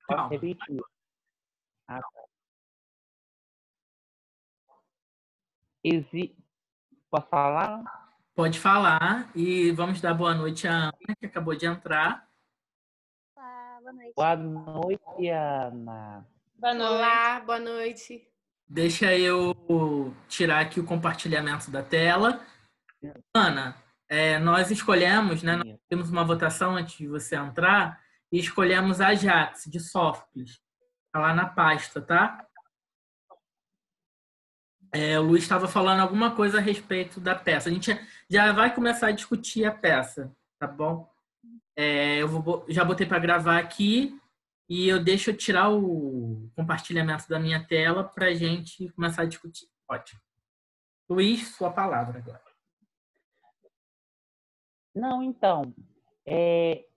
Pode Calma. repetir. Ah, tá. Posso falar? Pode falar e vamos dar boa noite à Ana, que acabou de entrar. Olá, boa noite. Boa noite, Ana. Boa noite. Olá, boa noite. Deixa eu tirar aqui o compartilhamento da tela. Ana, nós escolhemos, né? Nós temos uma votação antes de você entrar e escolhemos a Ajax de Sófocles. Está lá na pasta, tá? O Luiz estava falando alguma coisa a respeito da peça. A gente já vai começar a discutir a peça, tá bom? Já botei para gravar aqui e eu tirar o compartilhamento da minha tela para a gente começar a discutir. Ótimo. Luiz, sua palavra agora. Não, então,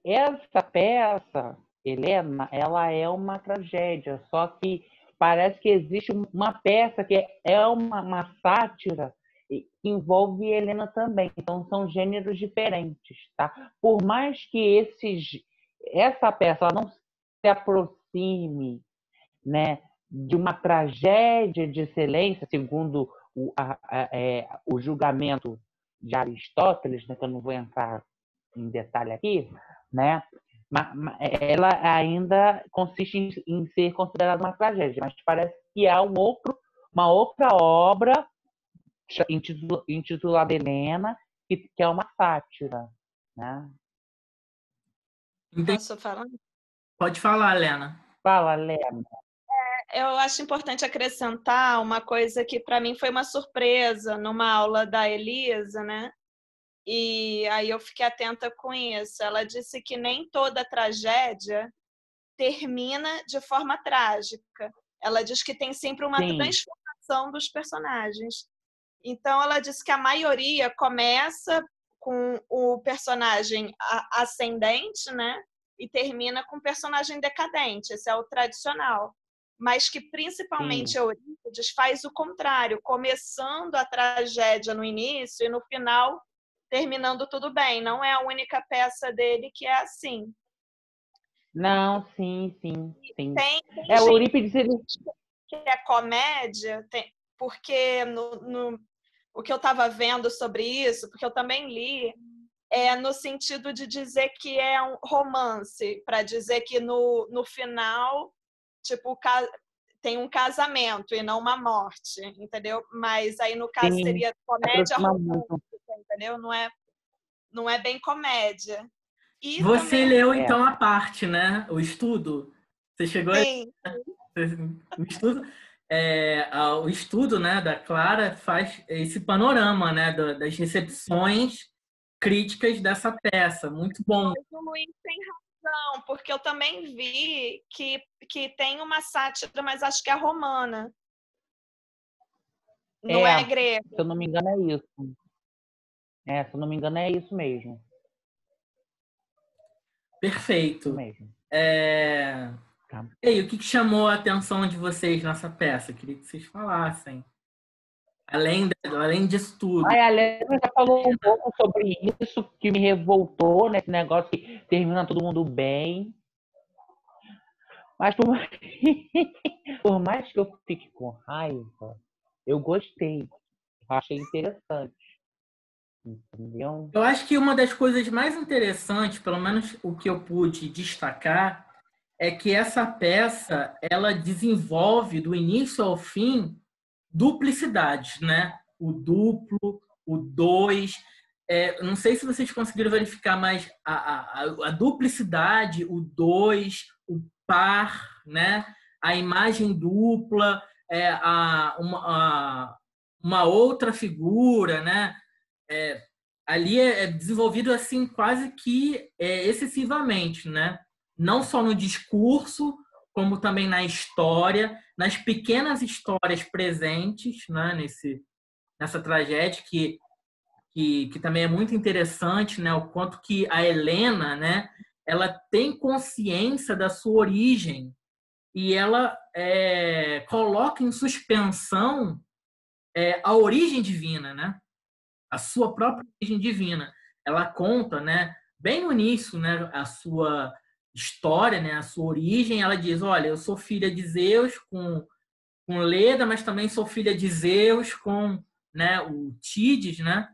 essa peça, Helena, ela é uma tragédia, só que parece que existe uma peça que é uma sátira que envolve Helena também. Então, são gêneros diferentes, tá? Por mais que essa peça ela não se aproxime, né, de uma tragédia de excelência, segundo o julgamento de Aristóteles, né, que eu não vou entrar em detalhe aqui, né? Ela ainda consiste em ser considerada uma tragédia, mas parece que há uma outra obra intitulada Helena, que é uma sátira, né? Posso falar? Pode falar, Helena. Fala, Helena. Eu acho importante acrescentar uma coisa que para mim foi uma surpresa numa aula da Elisa, né? E aí eu fiquei atenta com isso. Ela disse que nem toda tragédia termina de forma trágica. Ela diz que tem sempre uma transformação dos personagens. Então ela disse que a maioria começa com o personagem ascendente, né? E termina com o personagem decadente. Esse é o tradicional. Mas que principalmente Eurípides faz o contrário, começando a tragédia no início e no final terminando tudo bem. Não é a única peça dele que é assim. Não, sim. Tem o Eurípides, que é comédia, porque o que eu estava vendo sobre isso, porque eu também li, no sentido de dizer que é um romance, para dizer que no final, tipo, tem um casamento e não uma morte, entendeu? Mas aí, no caso, seria comédia romântica, entendeu? Não é bem comédia. E você também... leu, então, a parte, né? O estudo. Você chegou Sim. O estudo, né, da Clara faz esse panorama, né, das recepções críticas dessa peça. Muito bom. Mas o Luiz tem razão, porque eu também vi que tem uma sátira, mas acho que é romana. Não é grega. Se eu não me engano, é isso. Se eu não me engano, é isso mesmo. Perfeito. Isso mesmo. E aí, o que chamou a atenção de vocês nessa peça? Queria que vocês falassem. Além disso tudo. A Helena já falou um pouco sobre isso, que me revoltou, né? Esse negócio que termina todo mundo bem. Mas por mais que eu fique com raiva, eu gostei. Eu achei interessante. Entendeu? Eu acho que uma das coisas mais interessantes, pelo menos o que eu pude destacar, é que essa peça ela desenvolve do início ao fim duplicidades, né? O duplo, o dois. Não sei se vocês conseguiram verificar, mas a duplicidade, o dois, o par, né? A imagem dupla, uma outra figura, né? Ali é desenvolvido assim quase que excessivamente, né? Não só no discurso, como também na história, nas pequenas histórias presentes, né? Nessa tragédia que também é muito interessante, né? O quanto que a Helena, né? Ela tem consciência da sua origem e ela coloca em suspensão a origem divina, né? A sua própria origem divina. Ela conta, né, bem no início, né, a sua história, né, a sua origem. Ela diz, olha, eu sou filha de Zeus com Leda, mas também sou filha de Zeus com, né, o Tídis, né?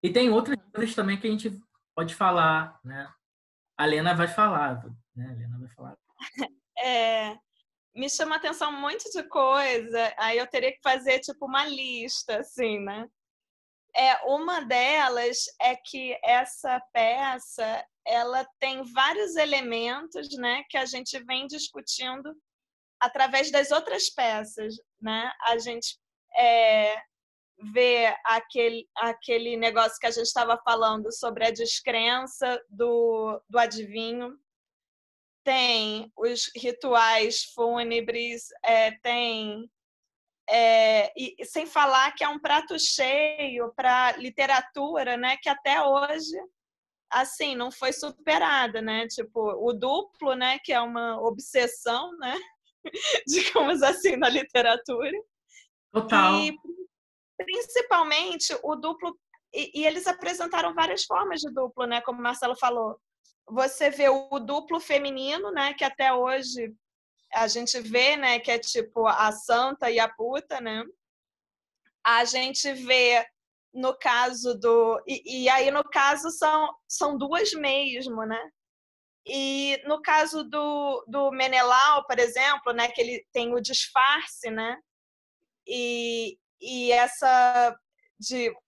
E tem outras coisas também que a gente pode falar, né? A Lena vai falar, né? A Lena vai falar. Me chama a atenção um monte de coisa, aí eu teria que fazer tipo uma lista, assim, né? Uma delas é que essa peça ela tem vários elementos, né, que a gente vem discutindo através das outras peças, né? A gente vê aquele negócio que a gente estava falando sobre a descrença do adivinho, tem os rituais fúnebres, tem e sem falar que é um prato cheio para literatura, né? Que até hoje assim não foi superada, né? Tipo o duplo, né? Que é uma obsessão, né? Digamos assim na literatura. Total. E principalmente o duplo e eles apresentaram várias formas de duplo, né? Como o Marcelo falou. Você vê o duplo feminino, né? Que até hoje a gente vê, né? Que é tipo a santa e a puta, né? A gente vê no caso do e aí no caso são duas mesmo, né? E no caso do Menelau, por exemplo, né? Que ele tem o disfarce, né? E essa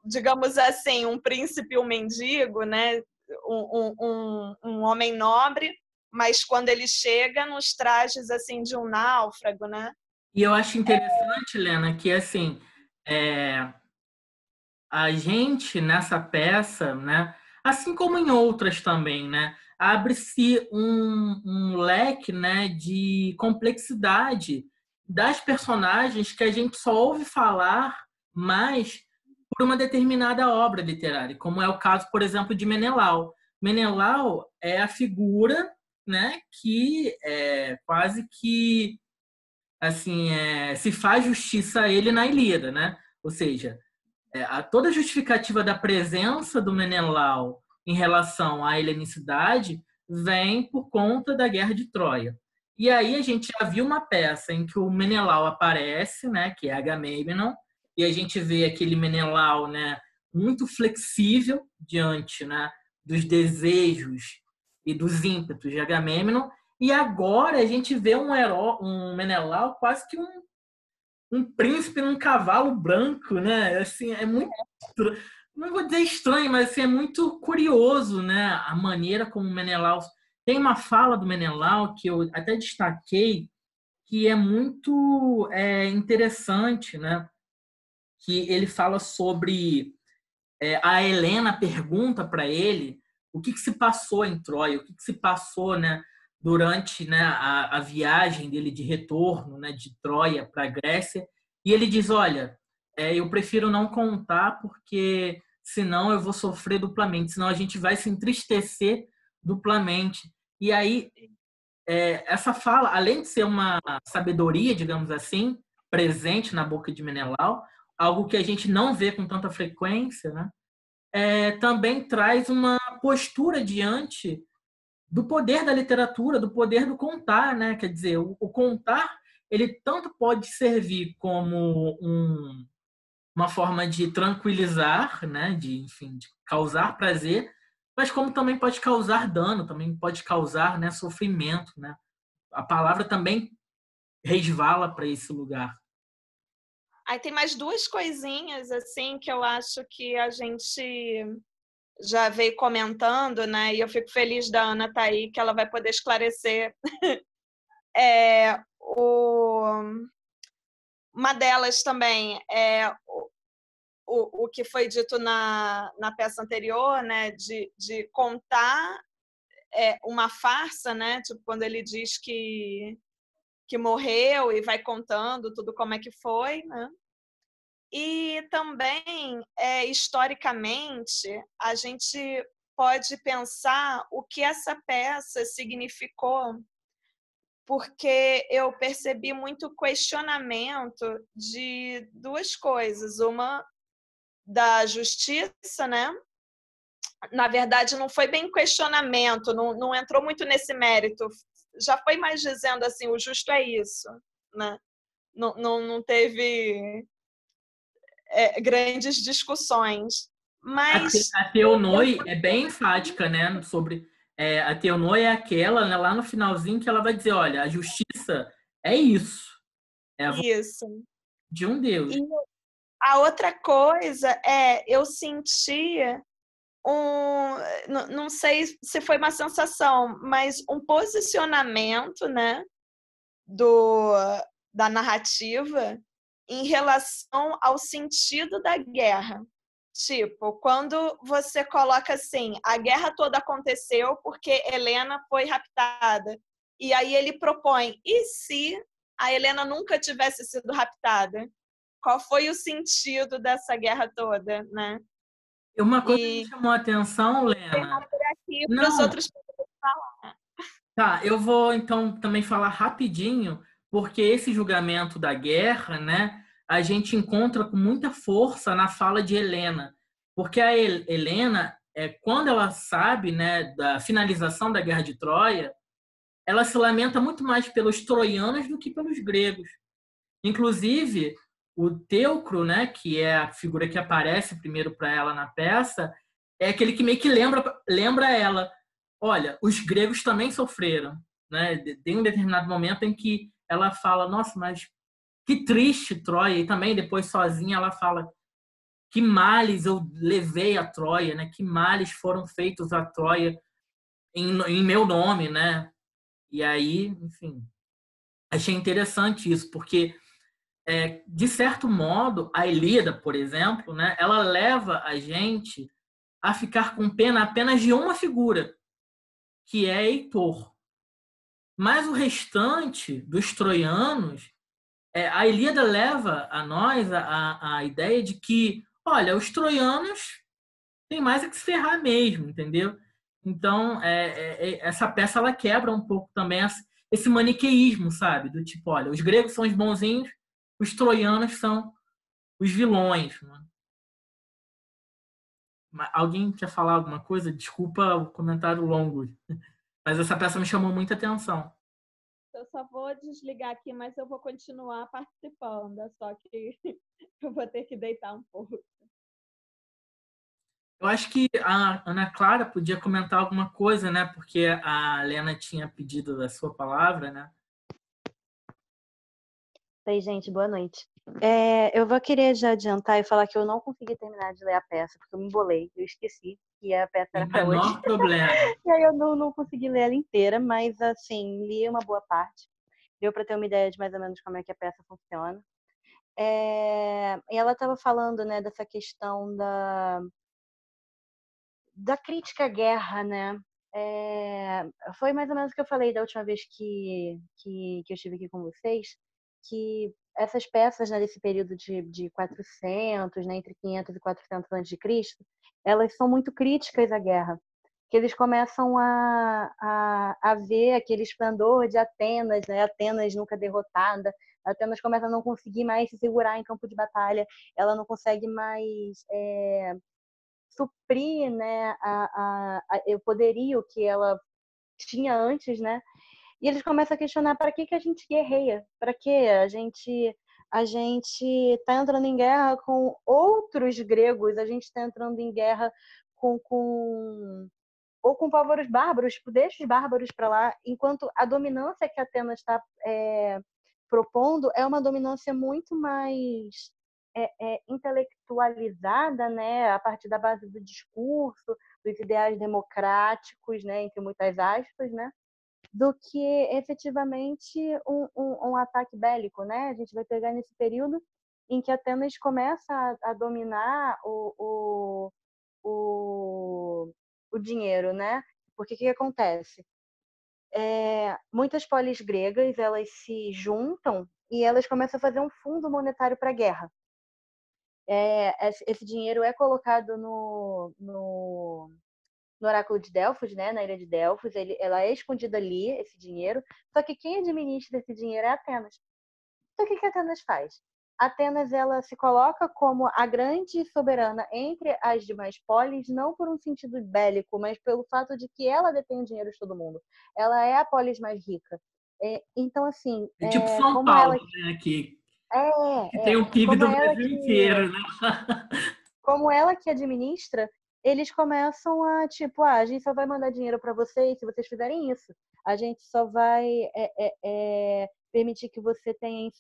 digamos assim, um príncipe, um mendigo, né? Um homem nobre, mas quando ele chega nos trajes assim de um náufrago, né? E eu acho interessante, Lena, que assim a gente nessa peça, né, assim como em outras também, né, abre-se um leque, né, de complexidade das personagens que a gente só ouve falar mais por uma determinada obra literária, como é o caso, por exemplo, de Menelau. Menelau é a figura, né, que quase que assim se faz justiça a ele na Ilíada, né? Ou seja, toda a justificativa da presença do Menelau em relação à helenicidade vem por conta da Guerra de Troia. E aí a gente já viu uma peça em que o Menelau aparece, né, que é Agamemnon, e a gente vê aquele Menelau, né, muito flexível diante, né, dos desejos e dos ímpetos de Agamemnon. E agora a gente vê um Menelau quase que um príncipe num cavalo branco, né? Assim, é muito, não vou dizer estranho, mas assim, é muito curioso, né? A maneira como o Menelau tem uma fala do Menelau que eu até destaquei que é muito interessante, né? Que ele fala sobre a Helena pergunta para ele o que se passou em Troia, o que se passou, né? Durante, né, a viagem dele de retorno, né, de Troia para a Grécia, e ele diz, olha, eu prefiro não contar porque senão eu vou sofrer duplamente, senão a gente vai se entristecer duplamente. E aí, essa fala, além de ser uma sabedoria, digamos assim, presente na boca de Menelau, algo que a gente não vê com tanta frequência, né, também traz uma postura diante do poder da literatura, do poder do contar, né? Quer dizer, o contar ele tanto pode servir como uma forma de tranquilizar, né? Enfim, de causar prazer, mas como também pode causar dano, também pode causar, né, sofrimento, né? A palavra também resvala para esse lugar. Aí tem mais duas coisinhas assim que eu acho que a gente já veio comentando, né? E eu fico feliz da Ana estar aí, que ela vai poder esclarecer. Uma delas também é o que foi dito na peça anterior, né? De contar uma farsa, né? Tipo, quando ele diz que morreu e vai contando tudo como é que foi, né? E também, historicamente, a gente pode pensar o que essa peça significou, porque eu percebi muito questionamento de duas coisas. Uma da justiça, né? na verdade, não foi bem questionamento, não entrou muito nesse mérito. Já foi mais dizendo assim, o justo é isso, né? Não teve grandes discussões. Mas A Theonoi é bem enfática, né? Sobre a Theonoi é aquela, né, lá no finalzinho que ela vai dizer, olha, a justiça é isso, é a vontade isso. de um Deus. E a outra coisa eu sentia não sei se foi uma sensação, mas um posicionamento, né, da narrativa em relação ao sentido da guerra. Tipo, quando você coloca assim, a guerra toda aconteceu porque Helena foi raptada. E aí ele propõe, e se a Helena nunca tivesse sido raptada? Qual foi o sentido dessa guerra toda, né? Uma coisa que me E chamou a atenção, Lena. aqui para os Não, outros. tá, eu vou então também falar rapidinho, porque esse julgamento da guerra, né, a gente encontra com muita força na fala de Helena. Porque a Helena, quando ela sabe, né, da finalização da Guerra de Troia, ela se lamenta muito mais pelos troianos do que pelos gregos. Inclusive, o Teucro, né, que é a figura que aparece primeiro para ela na peça, é aquele que meio que lembra ela. Olha, os gregos também sofreram, né? Tem um determinado momento em que ela fala, nossa, mas que triste Troia. E também depois sozinha ela fala, que males eu levei a Troia, né? Que males foram feitos a Troia em meu nome, né? E aí, enfim, achei interessante isso, porque de certo modo, a Ilíada, por exemplo, né, ela leva a gente a ficar com pena apenas de uma figura, que é Heitor. Mas o restante dos troianos, a Ilíada leva a nós a ideia de que, olha, os troianos têm mais a que se ferrar mesmo, entendeu? Então, essa peça ela quebra um pouco também esse maniqueísmo, sabe? Do tipo, olha, os gregos são os bonzinhos, os troianos são os vilões. Né? Alguém quer falar alguma coisa? Desculpa o comentário longo, mas essa peça me chamou muita atenção. Eu só vou desligar aqui, mas eu vou continuar participando, só que eu vou ter que deitar um pouco. Eu acho que a Ana Clara podia comentar alguma coisa, né? Porque a Lena tinha pedido a sua palavra, né? Oi, gente, boa noite. Eu vou querer já adiantar e falar que eu não consegui terminar de ler a peça, porque eu me embolei, eu esqueci que a peça era Sem para hoje. menor problema. E aí eu não consegui ler ela inteira, mas assim, li uma boa parte. Deu para ter uma ideia de mais ou menos como é que a peça funciona. E ela estava falando, né, dessa questão da crítica à guerra, né? Foi mais ou menos o que eu falei da última vez que eu estive aqui com vocês, que essas peças, né, desse período de 400, né, entre 500 e 400 a.C., elas são muito críticas à guerra, que eles começam a ver aquele esplendor de Atenas, né, Atenas nunca derrotada, Atenas começa a não conseguir mais se segurar em campo de batalha, ela não consegue mais suprir, né, o poderio que ela tinha antes, né? E eles começam a questionar para que a gente guerreia? Para que a gente está entrando em guerra com outros gregos? A gente está entrando em guerra ou com povos bárbaros? Tipo, deixa os bárbaros para lá, enquanto a dominância que a Atenas está propondo é uma dominância muito mais intelectualizada, né, a partir da base do discurso, dos ideais democráticos, né, entre muitas aspas, né, do que efetivamente um ataque bélico, né? A gente vai pegar nesse período em que Atenas começa a dominar o dinheiro, né? Porque o que acontece? Muitas polis gregas elas se juntam e elas começam a fazer um fundo monetário para a guerra. Esse dinheiro é colocado no oráculo de Delfos, né, na ilha de Delfos, ela é escondida ali, esse dinheiro, só que quem administra esse dinheiro é Atenas. Então, o que Atenas faz? Atenas ela se coloca como a grande soberana entre as demais polis, não por um sentido bélico, mas pelo fato de que ela detém o dinheiro de todo mundo. Ela é a polis mais rica. Então, assim, É tipo São como Paulo, ela né? Que é, tem o PIB como do ela Brasil inteiro, né? que administra, eles começam a, tipo, a gente só vai mandar dinheiro para vocês se vocês fizerem isso. A gente só vai permitir que você tenha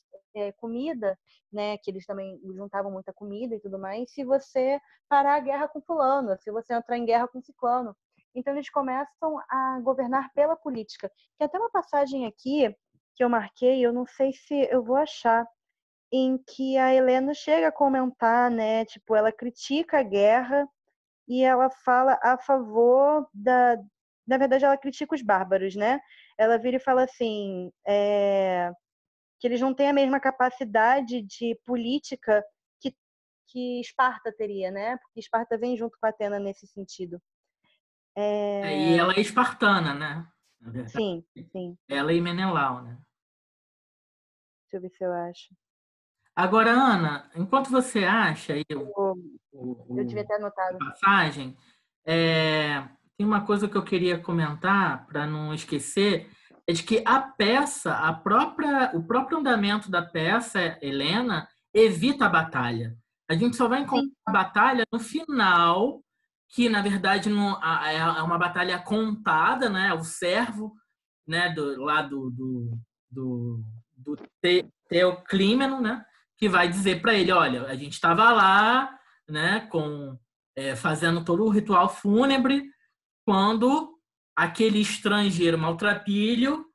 comida, né? Que eles também juntavam muita comida e tudo mais, se você parar a guerra com fulano, se você entrar em guerra com ciclano. Então, eles começam a governar pela política. Tem até uma passagem aqui que eu marquei, eu não sei se eu vou achar, em que a Helena chega a comentar, né? Tipo, ela critica a guerra e ela fala a favor da. Na verdade, ela critica os bárbaros, né? Ela vira e fala assim, que eles não têm a mesma capacidade de política que Esparta teria, né? Porque Esparta vem junto com a Atena nesse sentido. E ela é espartana, né? Na verdade, Sim, sim. ela e Menelau, né? Deixa eu ver se eu acho. Agora, Ana, enquanto você acha aí Eu devia ter a anotado. passagem, tem uma coisa que eu queria comentar para não esquecer, é de que a peça, o próprio andamento da peça, Helena, evita a batalha. A gente só vai encontrar Sim, a batalha no final, que na verdade não, é uma batalha contada, né? O servo, né? Do Teoclímeno, né? Que vai dizer para ele, olha, a gente estava lá, né? Fazendo todo o ritual fúnebre, quando aquele estrangeiro maltrapilho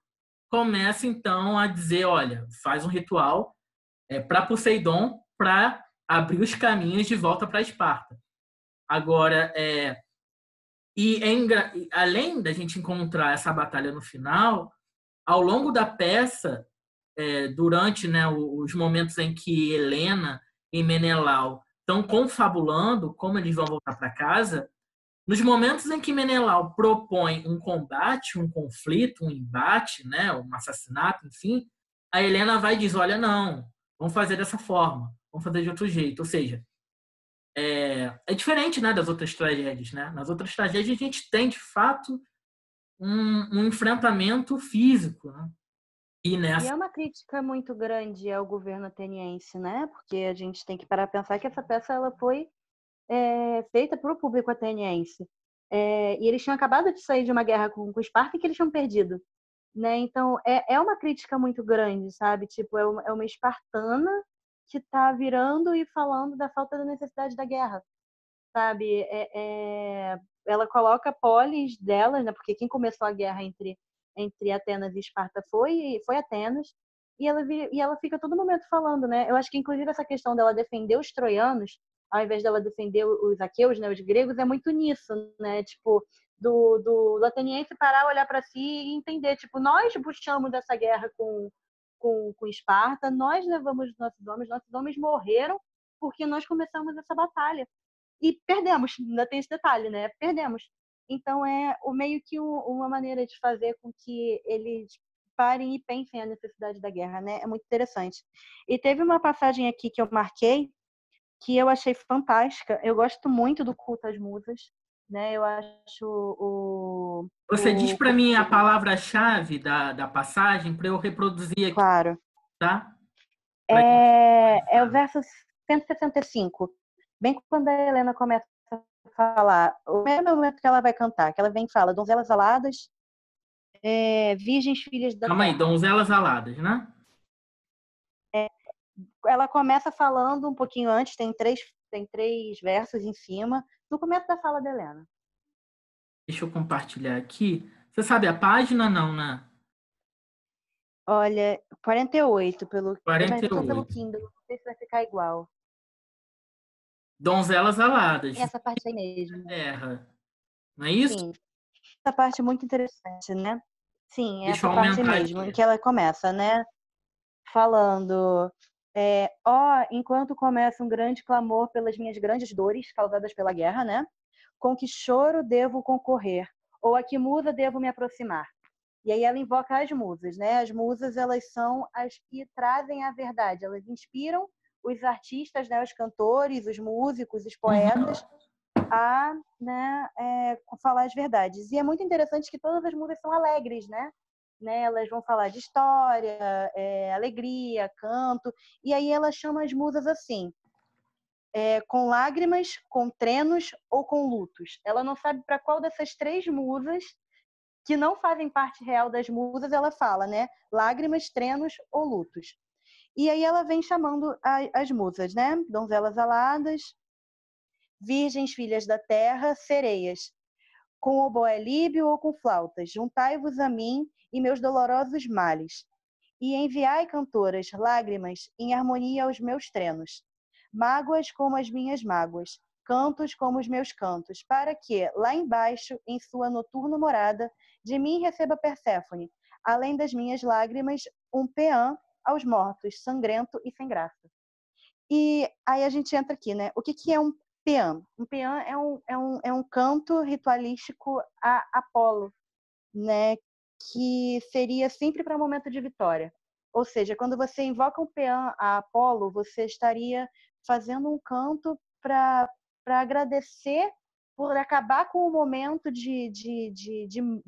começa então a dizer, olha, faz um ritual para Poseidon para abrir os caminhos de volta para Esparta. Agora, além da gente encontrar essa batalha no final, ao longo da peça, durante, né, os momentos em que Helena e Menelau estão confabulando como eles vão voltar para casa, nos momentos em que Menelau propõe um combate, um conflito, um embate, né, um assassinato, enfim, a Helena vai e diz, olha, não, vamos fazer dessa forma, vamos fazer de outro jeito. Ou seja, é diferente, né, das outras tragédias. Né? Nas outras tragédias a gente tem, de fato, um enfrentamento físico. Né? E e nessa... é uma crítica muito grande ao governo ateniense, né? Porque a gente tem que parar a pensar que essa peça ela foi feita para o público ateniense. E eles tinham acabado de sair de uma guerra com Esparta que eles tinham perdido. Né? Então, é uma crítica muito grande, sabe? Tipo, é uma espartana que está virando e falando da falta da necessidade da guerra, sabe? Ela coloca a polis delas, né? Porque quem começou a guerra entre Atenas e Esparta foi Atenas, e ela fica todo momento falando, né? Eu acho que, inclusive, essa questão dela defender os troianos, ao invés dela defender os aqueus, né, os gregos, é muito nisso, né? Tipo, do ateniense parar, olhar para si e entender, tipo, nós puxamos essa guerra com Esparta, nós levamos nossos homens morreram porque nós começamos essa batalha. E perdemos, ainda tem esse detalhe, né? Perdemos. Então é o meio que uma maneira de fazer com que eles parem e pensem a necessidade da guerra, né? É muito interessante. E teve uma passagem aqui que eu marquei que eu achei fantástica. Eu gosto muito do culto às musas, né? Eu acho Você diz para mim a palavra-chave da passagem para eu reproduzir aqui, claro. tá? É o verso 165. Bem quando a Helena começa a falar, o primeiro momento que ela vai cantar, que ela vem e fala, donzelas aladas, virgens filhas da Calma aí, terra. donzelas aladas, né? Ela começa falando um pouquinho antes, tem três versos em cima, no começo da fala da Helena. Deixa eu compartilhar aqui. Você sabe a página, não, né? Olha, 48, mas eu tô pelo 48. Kindle, não sei se vai ficar igual. Donzelas aladas, Essa parte aí mesmo. terra. Não é isso? Sim, essa parte é muito interessante, né? Sim, Deixa essa eu parte aumentar mesmo, em aqui. que ela começa, né? Falando, enquanto começa um grande clamor pelas minhas grandes dores causadas pela guerra, né? Com que choro devo concorrer, ou a que musa devo me aproximar. E aí ela invoca as musas, né? As musas, elas são as que trazem a verdade, elas inspiram os artistas, né, os cantores, os músicos, os poetas a, né, falar as verdades. E é muito interessante que todas as músicas são alegres, né? Elas vão falar de história, alegria, canto, e aí ela chama as musas assim, com lágrimas, com trenos ou com lutos. Ela não sabe para qual dessas 3 musas, que não fazem parte real das musas, ela fala, né? Lágrimas, trenos ou lutos. E aí ela vem chamando as musas, né? Donzelas aladas, virgens, filhas da terra, sereias, com oboé líbio ou com flautas, juntai-vos a mim e meus dolorosos males. E enviai, cantoras, lágrimas, em harmonia aos meus trenos, mágoas como as minhas mágoas, cantos como os meus cantos, para que, lá embaixo, em sua noturna morada, de mim receba Perséfone, além das minhas lágrimas, um peã aos mortos, sangrento e sem graça. E aí a gente entra aqui, né? O que é um peã? Um peã é um canto ritualístico a Apolo, né? Que seria sempre para um momento de vitória. Ou seja, quando você invoca um peã a Apolo, você estaria fazendo um canto para agradecer por acabar com o momento de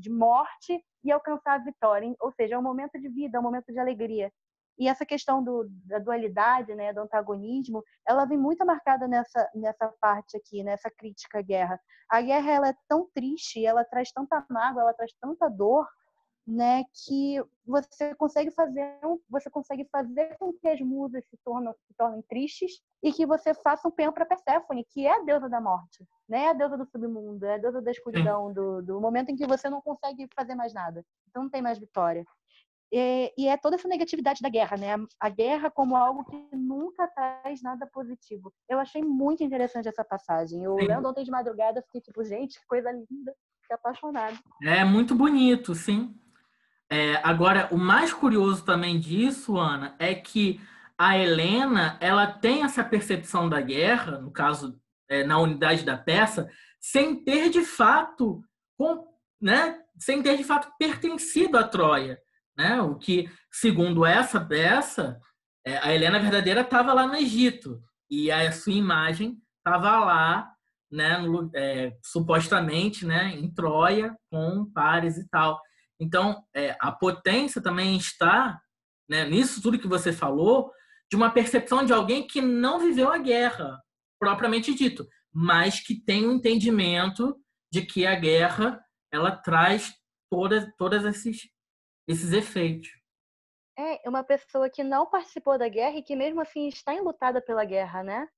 morte e alcançar a vitória. Ou seja, é um momento de vida, é um momento de alegria. E essa questão da dualidade, né, do antagonismo, ela vem muito marcada nessa parte aqui, nessa crítica à guerra. A guerra ela é tão triste, ela traz tanta mágoa, ela traz tanta dor, né, que você consegue fazer com que as musas se tornem tristes e que você faça um peão para Perséfone, que é a deusa da morte, né, a deusa do submundo, é a deusa da escuridão, do momento em que você não consegue fazer mais nada, então não tem mais vitória. E é toda essa negatividade da guerra, né? A guerra como algo que nunca traz nada positivo. Eu achei muito interessante essa passagem. Eu lendo ontem de madrugada, fiquei tipo, gente, que coisa linda, fiquei apaixonada. É muito bonito, sim. Agora, o mais curioso também disso, Ana, é que a Helena, ela tem essa percepção da guerra, no caso, na unidade da peça, sem ter de fato, né, sem ter de fato pertencido a Troia, né? O que, segundo essa peça, a Helena verdadeira estava lá no Egito e a sua imagem estava lá, né, supostamente, né, em Troia com Paris e tal. Então, a potência também está, né, nisso tudo que você falou, de uma percepção de alguém que não viveu a guerra, propriamente dito, mas que tem um entendimento de que a guerra ela traz todos esses efeitos. É uma pessoa que não participou da guerra e que mesmo assim está enlutada pela guerra, né?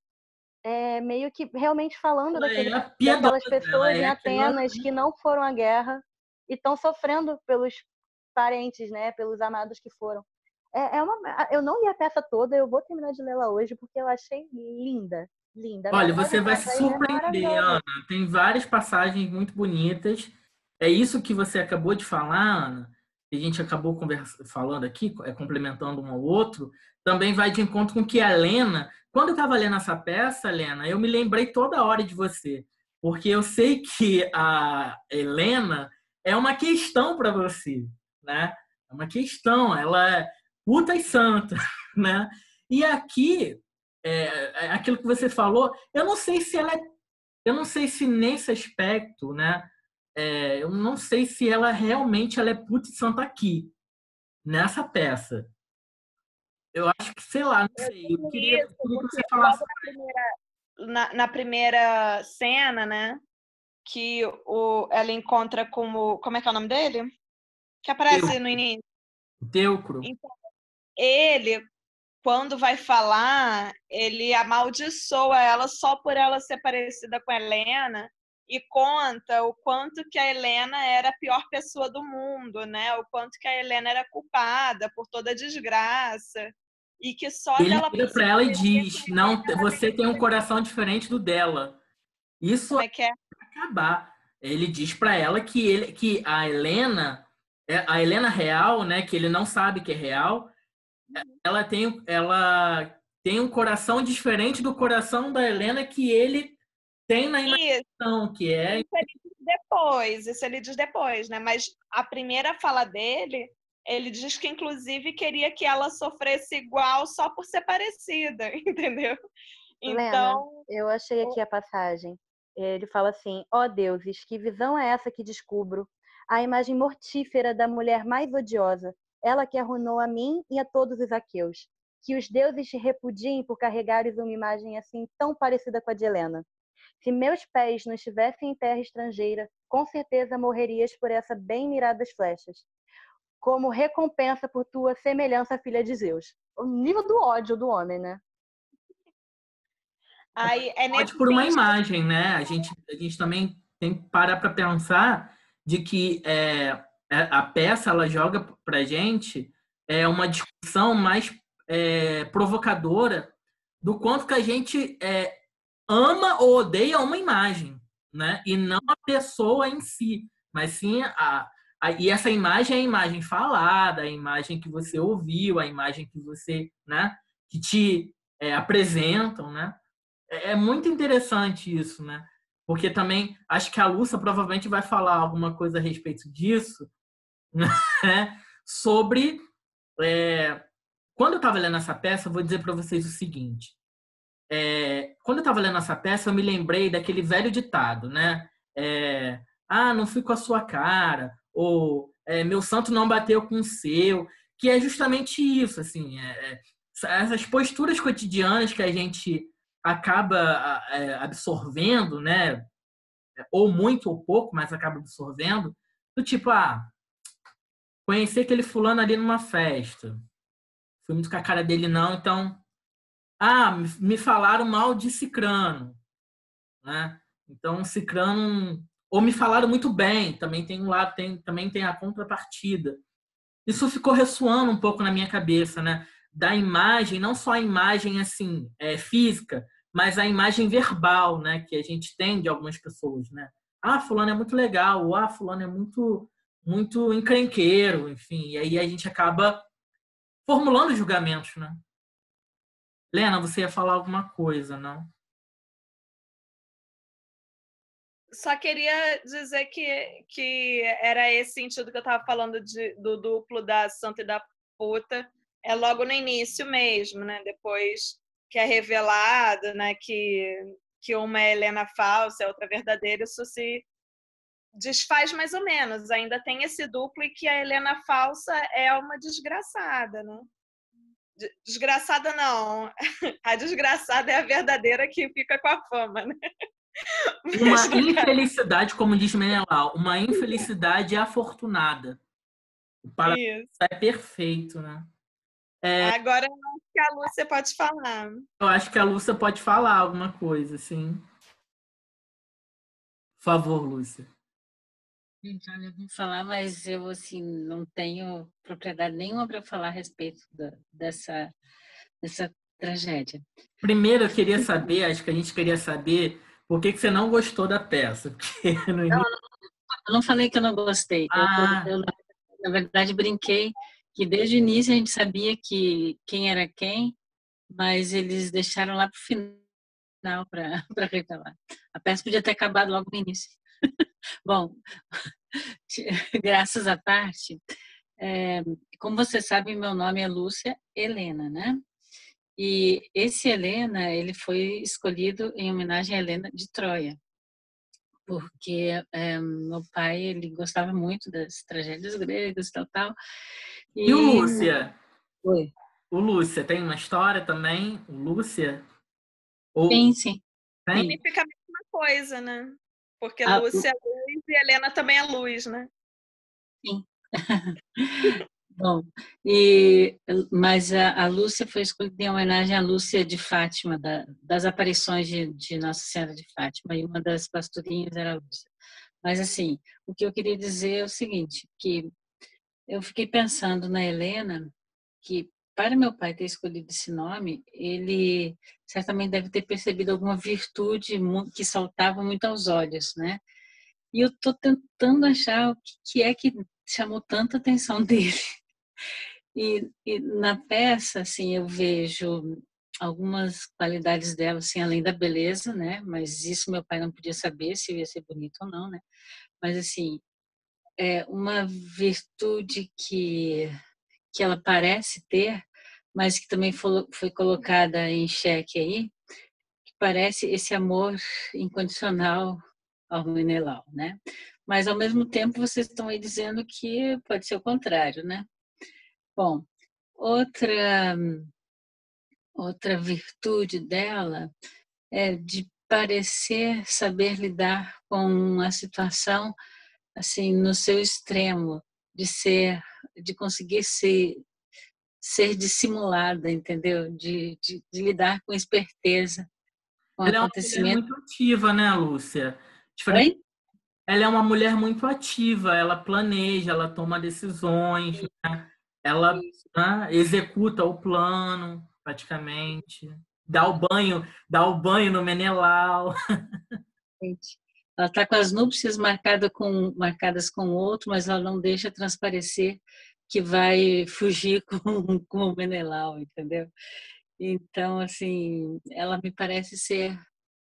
Meio que realmente falando daquelas pessoas em Atenas que não foram à guerra e estão sofrendo pelos parentes, né? Pelos amados que foram. Eu não li a peça toda, eu vou terminar de lê-la hoje porque eu achei linda. Linda. Olha, você vai se surpreender, Ana. Tem várias passagens muito bonitas. É isso que você acabou de falar, Ana, que a gente acabou falando aqui, complementando um ao outro, também vai de encontro com que a Helena... Quando eu estava lendo essa peça, Helena, eu me lembrei toda hora de você, porque eu sei que a Helena é uma questão para você, né? É uma questão, ela é puta e santa, né? E aqui, aquilo que você falou, eu não sei se nesse aspecto, né? Eu não sei se ela realmente ela é puta e santa aqui, nessa peça. Eu acho que, sei lá, não sei. Eu queria que você falasse. Na primeira cena, né? Que ela encontra com como é que é o nome dele? Que aparece no início. Teucro. Então, ele, quando vai falar, ele amaldiçoa ela só por ela ser parecida com a Helena e conta o quanto que a Helena era a pior pessoa do mundo, né? O quanto que a Helena era culpada por toda a desgraça. E que só ele dela vira para ela e diz: não, você tem um coração diferente do dela. Isso vai acabar. Ele diz para ela que a Helena real, né, que ele não sabe que é real, ela tem um coração diferente do coração da Helena que ele tem na imaginação, que é... Isso ele diz depois, né? Mas a primeira fala dele ele diz que, inclusive, queria que ela sofresse igual só por ser parecida, entendeu? Lena, Então, eu achei aqui a passagem. Ele fala assim: ó deuses, que visão é essa que descubro? A imagem mortífera da mulher mais odiosa, ela que arruinou a mim e a todos os aqueus. Que os deuses te repudiem por carregares uma imagem assim tão parecida com a de Helena. Se meus pés não estivessem em terra estrangeira, com certeza morrerias por essa bem miradas flechas, como recompensa por tua semelhança à filha de Zeus. O nível do ódio do homem, né? aí é Pode nesse por uma sentido. imagem, né? A gente também tem que parar para pensar de que a peça ela joga para gente uma discussão mais provocadora do quanto que a gente ama ou odeia uma imagem, né? E não a pessoa em si, mas sim e essa imagem é a imagem falada, a imagem que você ouviu, a imagem que você, né? Que te apresentam, né? É muito interessante isso, né? Porque também acho que a Lúcia provavelmente vai falar alguma coisa a respeito disso, né? Sobre quando eu estava lendo essa peça, eu vou dizer para vocês o seguinte: quando eu estava lendo essa peça, eu me lembrei daquele velho ditado, né? Não fui com a sua cara, ou meu santo não bateu com o seu, que é justamente isso, assim, essas posturas cotidianas que a gente acaba absorvendo, né? Ou muito ou pouco, mas acaba absorvendo, do tipo, conheci aquele fulano ali numa festa, fui muito com a cara dele não, então, me falaram mal de cicrano, né? Então, cicrano, ou me falaram muito bem, também tem um lado, também tem a contrapartida. Isso ficou ressoando um pouco na minha cabeça, né? Da imagem, não só a imagem assim física, mas a imagem verbal, né? Que a gente tem de algumas pessoas, né? Fulano é muito legal, ou fulano é muito encrenqueiro, enfim. E aí a gente acaba formulando julgamentos, né? Lena, você ia falar alguma coisa, não? Só queria dizer que era esse sentido que eu estava falando do duplo da santa e da puta. É logo no início mesmo, né? Depois que é revelado, né? Que uma é Helena falsa, a outra verdadeira, isso se desfaz mais ou menos. Ainda tem esse duplo e que a Helena falsa é uma desgraçada, né? Desgraçada não. A desgraçada é a verdadeira que fica com a fama, né? Uma infelicidade, como diz Menelau, uma infelicidade afortunada. O paralelo Isso. é perfeito, né? Agora eu acho que a Lúcia pode falar. Eu acho que a Lúcia pode falar alguma coisa, assim. Por favor, Lúcia. Gente, olha, eu vou falar, mas eu assim não tenho propriedade nenhuma para falar a respeito dessa tragédia. Primeiro, eu queria saber, acho que a gente queria saber por que você não gostou da peça. Porque no início... Eu não falei que eu não gostei. Eu, na verdade, brinquei que desde o início a gente sabia que quem era quem, mas eles deixaram lá para o final para revelar. A peça podia ter acabado logo no início. Bom, graças à parte, como você sabe, meu nome é Lúcia Helena, né? E esse Helena, ele foi escolhido em homenagem a Helena de Troia, porque meu pai ele gostava muito das tragédias gregas, tal. E o Lúcia? Oi. O Lúcia tem uma história também? O Lúcia? Sim. Tem? Significa a mesma coisa, né? Porque Lúcia é luz e Helena também é luz, né? Sim. Bom, mas a Lúcia foi escolhida em homenagem à Lúcia de Fátima, das aparições de Nossa Senhora de Fátima, e uma das pastorinhas era a Lúcia. Mas, assim, o que eu queria dizer é o seguinte, que eu fiquei pensando na Helena, que para meu pai ter escolhido esse nome, ele certamente deve ter percebido alguma virtude que saltava muito aos olhos, né? E eu estou tentando achar o que é que chamou tanta atenção dele. E na peça, assim, eu vejo algumas qualidades dela, assim, além da beleza, né? Mas isso meu pai não podia saber se ia ser bonito ou não, né? Mas, assim, uma virtude que ela parece ter, mas que também foi colocada em xeque aí, que parece esse amor incondicional ao Menelau, né? Mas, ao mesmo tempo, vocês estão aí dizendo que pode ser o contrário, né? Bom, outra virtude dela é de parecer saber lidar com a situação assim no seu extremo, de conseguir ser dissimulada, entendeu? De lidar com esperteza com Ela é uma mulher acontecimento. muito ativa, né, Lúcia? Diferente. Oi? Ela é uma mulher muito ativa, ela planeja, ela toma decisões, né? Ela, né, executa o plano, praticamente. Dá o banho no Menelau. Gente, ela está com as núpcias marcadas com o outro, mas ela não deixa transparecer que vai fugir com o Menelau, entendeu? Então, assim, ela me parece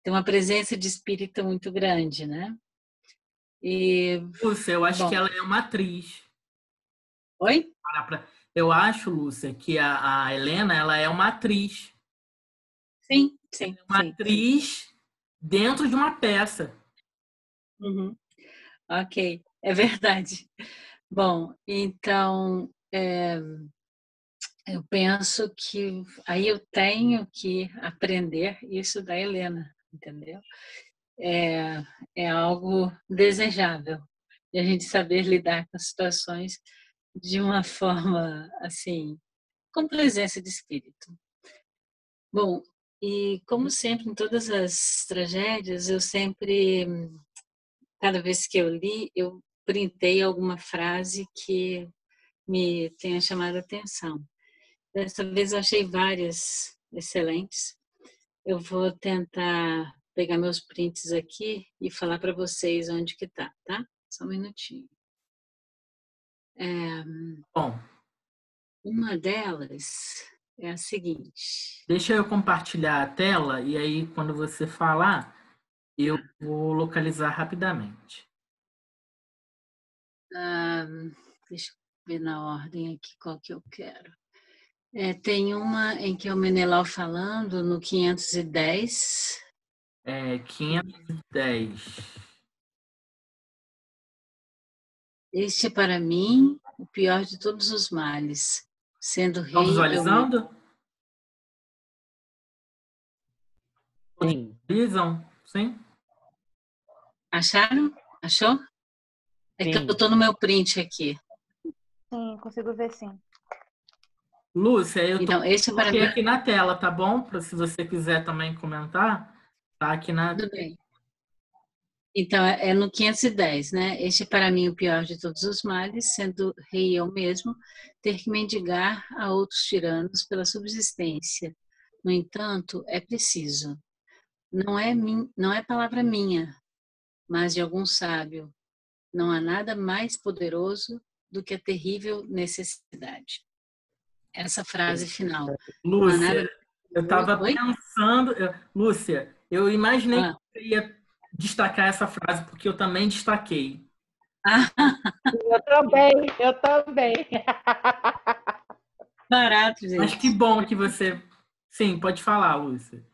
tem uma presença de espírito muito grande, né? E, Lúcia, eu acho que bom, ela é uma atriz. oi? Eu acho, Lúcia, que a Helena ela é uma atriz. Sim, sim, Uma sim, sim. atriz dentro de uma peça. Uhum. Ok, é verdade. Bom, então, eu penso que aí eu tenho que aprender isso da Helena, entendeu? É algo desejável, de a gente saber lidar com as situações de uma forma, assim, com presença de espírito. Bom, e como sempre, em todas as tragédias, cada vez que eu li, eu printei alguma frase que me tenha chamado a atenção. Dessa vez eu achei várias excelentes. Eu vou tentar pegar meus prints aqui e falar para vocês onde que tá? Só um minutinho. Bom, Uma delas é a seguinte. deixa eu compartilhar a tela e aí quando você falar, eu vou localizar rapidamente. Deixa eu ver na ordem aqui qual que eu quero. Tem uma em que é o Menelau falando no 510. 510. Este é para mim o pior de todos os males, sendo Estão rei eu mesmo. visualizando? Sim, Visualizam? Sim? Acharam? Achou? É que eu sim. estou no meu print aqui. Sim, consigo ver sim. Lúcia, eu Então, esse é para coloquei mim. aqui na tela, tá bom? Se você quiser também comentar, tá aqui na. Tudo bem. Então, é no 510, né? Este é para mim o pior de todos os males, sendo rei eu mesmo, ter que mendigar a outros tiranos pela subsistência. No entanto, é preciso. Não é palavra minha, mas de algum sábio. Não há nada mais poderoso do que a terrível necessidade. Essa frase final. Não há Lúcia, nada eu mais estava poderoso. Oi? pensando. Lúcia, eu imaginei que Ah. você ia destacar essa frase, porque eu também destaquei. Eu também, eu também. Barato, Mas que gente. bom que você. Sim, pode falar, Lúcia.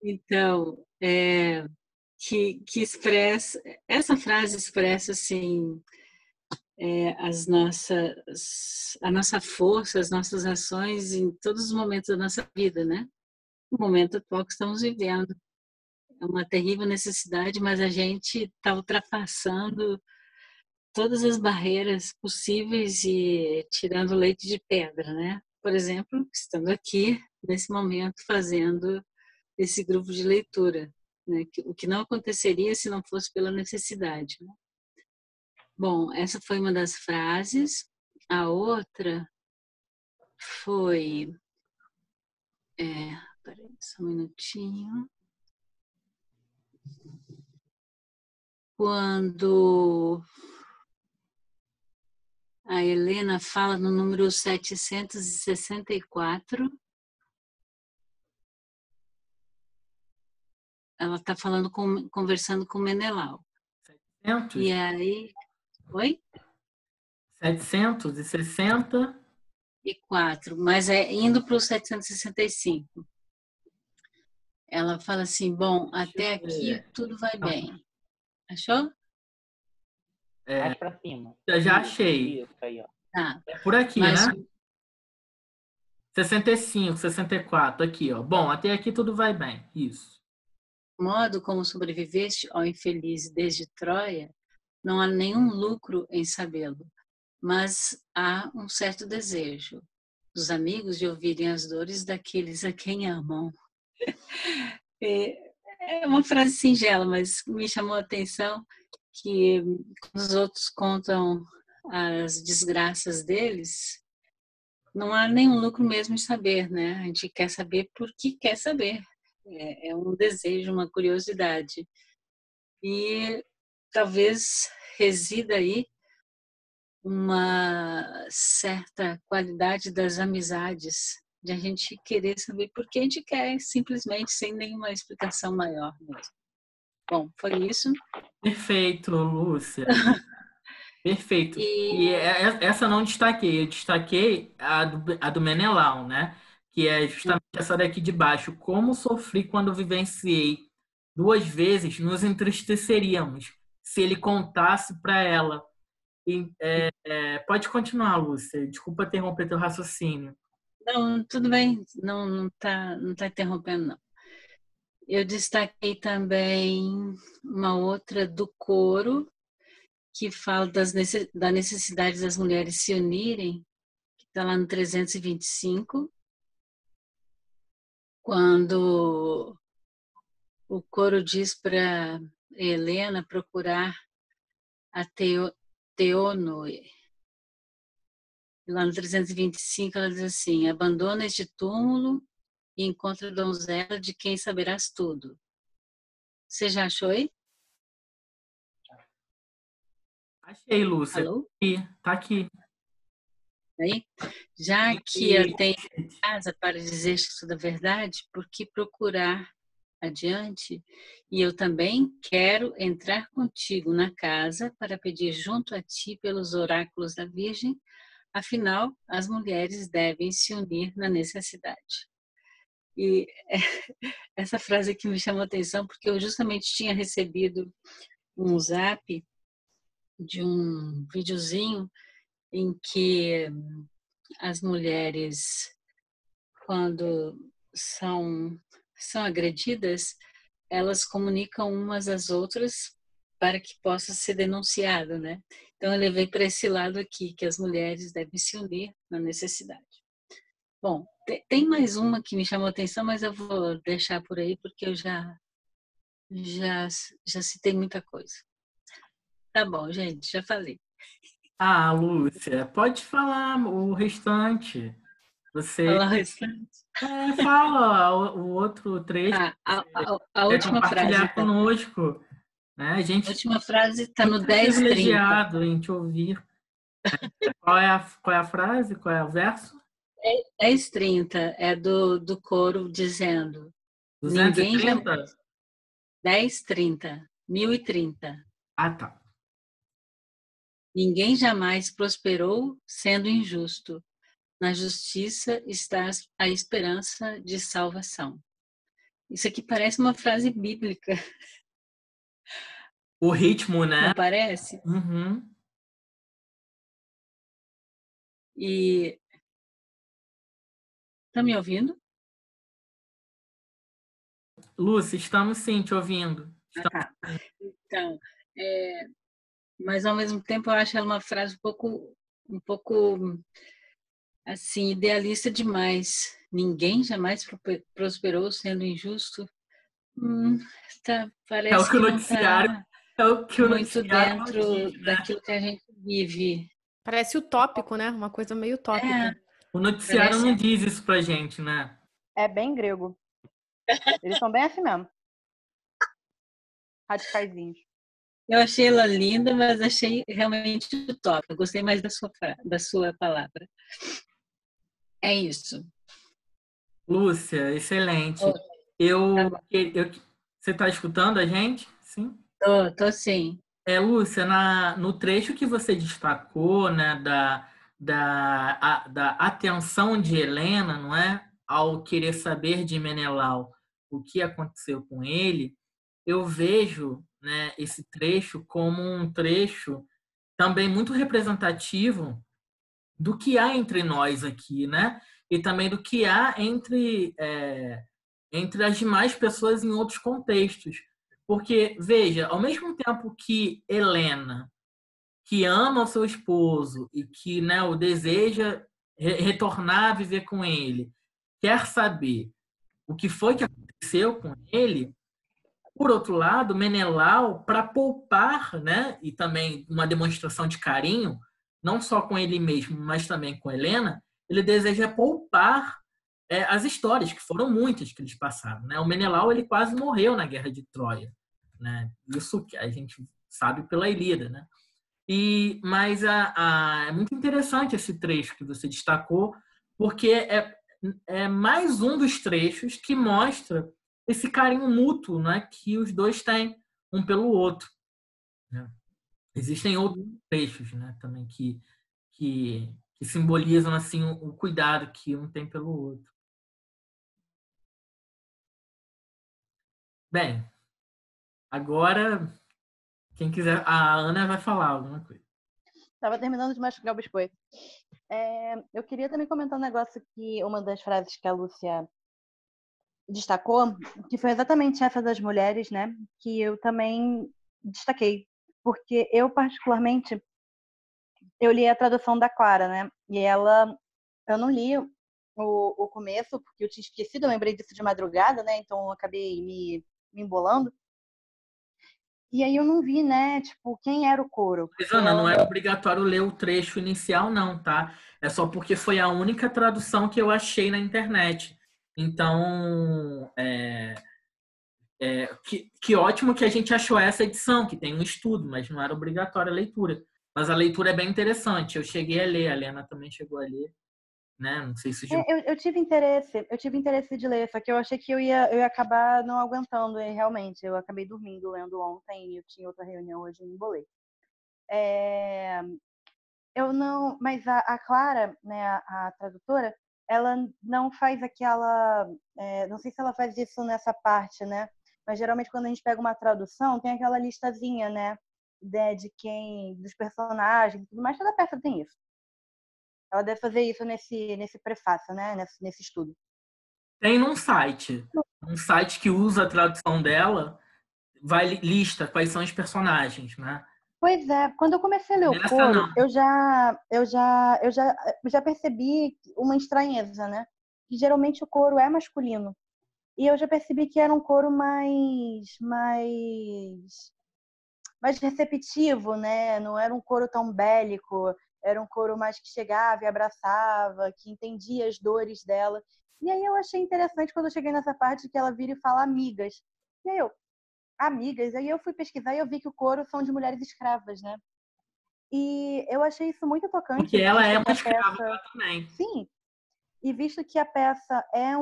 Então, que expressa, essa frase expressa assim a nossa força, as nossas ações em todos os momentos da nossa vida, né? O momento atual que estamos vivendo é uma terrível necessidade, mas a gente está ultrapassando todas as barreiras possíveis e tirando leite de pedra, né? Por exemplo, estando aqui nesse momento fazendo esse grupo de leitura, né? O que não aconteceria se não fosse pela necessidade, né? Bom, essa foi uma das frases. A outra foi. Peraí, só um minutinho. Quando a Helena fala no número 764, ela está conversando com Menelau. 700? E aí, Oi? 760. E 4, mas é indo para o 765. Ela fala assim, bom, até aqui tudo vai bem. Achou? Mais pra cima. Eu já achei. Isso aí, ó. Tá. É por aqui, Mas né? 65, 64, aqui, ó. Bom, até aqui tudo vai bem. Isso. o modo como sobreviveste ao infeliz desde Troia, não há nenhum lucro em sabê-lo, mas há um certo desejo dos amigos de ouvirem as dores daqueles a quem amam. É uma frase singela, mas me chamou a atenção que quando os outros contam as desgraças deles, não há nenhum lucro mesmo em saber, né? A gente quer saber porque quer saber. É um desejo, uma curiosidade. E talvez resida aí uma certa qualidade das amizades, de a gente querer saber por que a gente quer, simplesmente sem nenhuma explicação maior mesmo. Bom, foi isso. Perfeito, Lúcia. Perfeito. E E essa eu não destaquei. Eu destaquei a do Menelau, né? Que é justamente essa daqui de baixo. Como sofri quando vivenciei 2 vezes, nos entristeceríamos se ele contasse para ela. Pode continuar, Lúcia. Desculpa interromper teu raciocínio. não, tudo bem, não tá interrompendo, não. Eu destaquei também uma outra do coro, que fala da necessidade das mulheres se unirem, que está lá no 325, quando o coro diz para Helena procurar a Teonoe. Lá no 325 ela diz assim, abandona este túmulo e encontra a donzela de quem saberás tudo. Você já achou aí? Achei, Lúcia. Alô? Tá aqui. Aí? Já que eu tenho casa para dizer-te toda a verdade, por que procurar adiante? E eu também quero entrar contigo na casa para pedir junto a ti pelos oráculos da Virgem, afinal, as mulheres devem se unir na necessidade. E essa frase aqui me chamou a atenção porque eu justamente tinha recebido um zap de um videozinho em que as mulheres, quando são agredidas, elas comunicam umas às outras para que possa ser denunciado, né? Então eu levei para esse lado aqui, que as mulheres devem se unir na necessidade. Bom, tem mais uma que me chamou a atenção, mas eu vou deixar por aí porque eu já citei muita coisa. Tá bom, gente, já falei. Ah, Lúcia, pode falar o restante. Você Falar o restante. fala o outro trecho A quer última frase, compartilhar então. conosco, né? A A gente última frase está é no muito 10:30. privilegiado em te ouvir. Qual é a frase? Qual é o verso? 10:30 é do coro dizendo: ninguém jamais. 230? 10:30, 1030. Ah, tá. Ninguém jamais prosperou sendo injusto. Na justiça está a esperança de salvação. Isso aqui parece uma frase bíblica, O ritmo, né? não parece? Uhum. E tá me ouvindo? Lúcia, estamos sim te ouvindo. Ah, tá. Então, mas ao mesmo tempo eu acho ela uma frase um pouco assim idealista demais. Ninguém jamais prosperou sendo injusto. É o Parece que o que não noticiário, está é o que o muito noticiário não dentro diz, né? daquilo que a gente vive. Parece utópico, né? Uma coisa meio utópica. O noticiário Parece. não diz isso pra gente, né? É bem grego. Eles são bem assim mesmo. Radicaizinhos. Eu achei ela linda, mas achei realmente utópica. Gostei mais da sua palavra. É isso. Lúcia, excelente. Oh, tá bom. Você está escutando a gente? Sim? Tô sim. Lúcia, no trecho que você destacou, né, da atenção de Helena, não é, ao querer saber de Menelau o que aconteceu com ele, eu vejo, né, esse trecho como um trecho também muito representativo do que há entre nós aqui, né? E também do que há entre as demais pessoas em outros contextos. Porque, veja, ao mesmo tempo que Helena, que ama o seu esposo e que, né, o deseja retornar a viver com ele, quer saber o que foi que aconteceu com ele, por outro lado, Menelau, para poupar, né, e também uma demonstração de carinho, não só com ele mesmo, mas também com Helena, ele deseja poupar as histórias, que foram muitas que eles passaram. Né? O Menelau ele quase morreu na Guerra de Troia. Né? Isso que a gente sabe pela Ilíada. Né? Mas é muito interessante esse trecho que você destacou, porque é mais um dos trechos que mostra esse carinho mútuo, né, que os dois têm um pelo outro. Né? Existem outros trechos, né, também que simbolizam assim o cuidado que um tem pelo outro. Bem, agora quem quiser, a Ana vai falar alguma coisa. Estava terminando de mastigar o biscoito. Eu queria também comentar um negócio que uma das frases que a Lúcia destacou, que foi exatamente essa das mulheres, né? Que eu também destaquei, porque eu particularmente eu li a tradução da Clara, né? E eu não li o começo porque eu tinha esquecido, eu lembrei disso de madrugada, né? Então eu acabei me embolando. E aí eu não vi, né? Tipo, quem era o coro? Mas, Ana, não é obrigatório ler o trecho inicial, não, tá? É só porque foi a única tradução que eu achei na internet. Então, que ótimo que a gente achou essa edição, que tem um estudo, mas não era obrigatória a leitura. Mas a leitura é bem interessante. Eu cheguei a ler, a Helena também chegou a ler, né? Não sei se eu tive interesse de ler, só que eu achei que eu ia acabar não aguentando, e realmente. Eu acabei dormindo lendo ontem e eu tinha outra reunião hoje e me embolei. Eu não, mas a Clara, né, a tradutora, ela não faz aquela, não sei se ela faz isso nessa parte, né? Mas geralmente quando a gente pega uma tradução, tem aquela listazinha, né, de quem, dos personagens e tudo mais, toda peça tem isso. Ela deve fazer isso nesse prefácio, né, nesse estudo. Tem um site que usa a tradução dela, lista quais são os personagens, né? Pois é, quando eu comecei a ler o coro, eu já percebi uma estranheza, né? Que geralmente o coro é masculino. E eu já percebi que era um coro mais receptivo, né? Não era um coro tão bélico, era um coro mais que chegava e abraçava, que entendia as dores dela. E aí eu achei interessante quando eu cheguei nessa parte que ela vira e fala amigas. E aí amigas, aí eu fui pesquisar e eu vi que o coro são de mulheres escravas, né? E eu achei isso muito tocante. Porque ela é uma escrava também. Sim. E visto que a peça é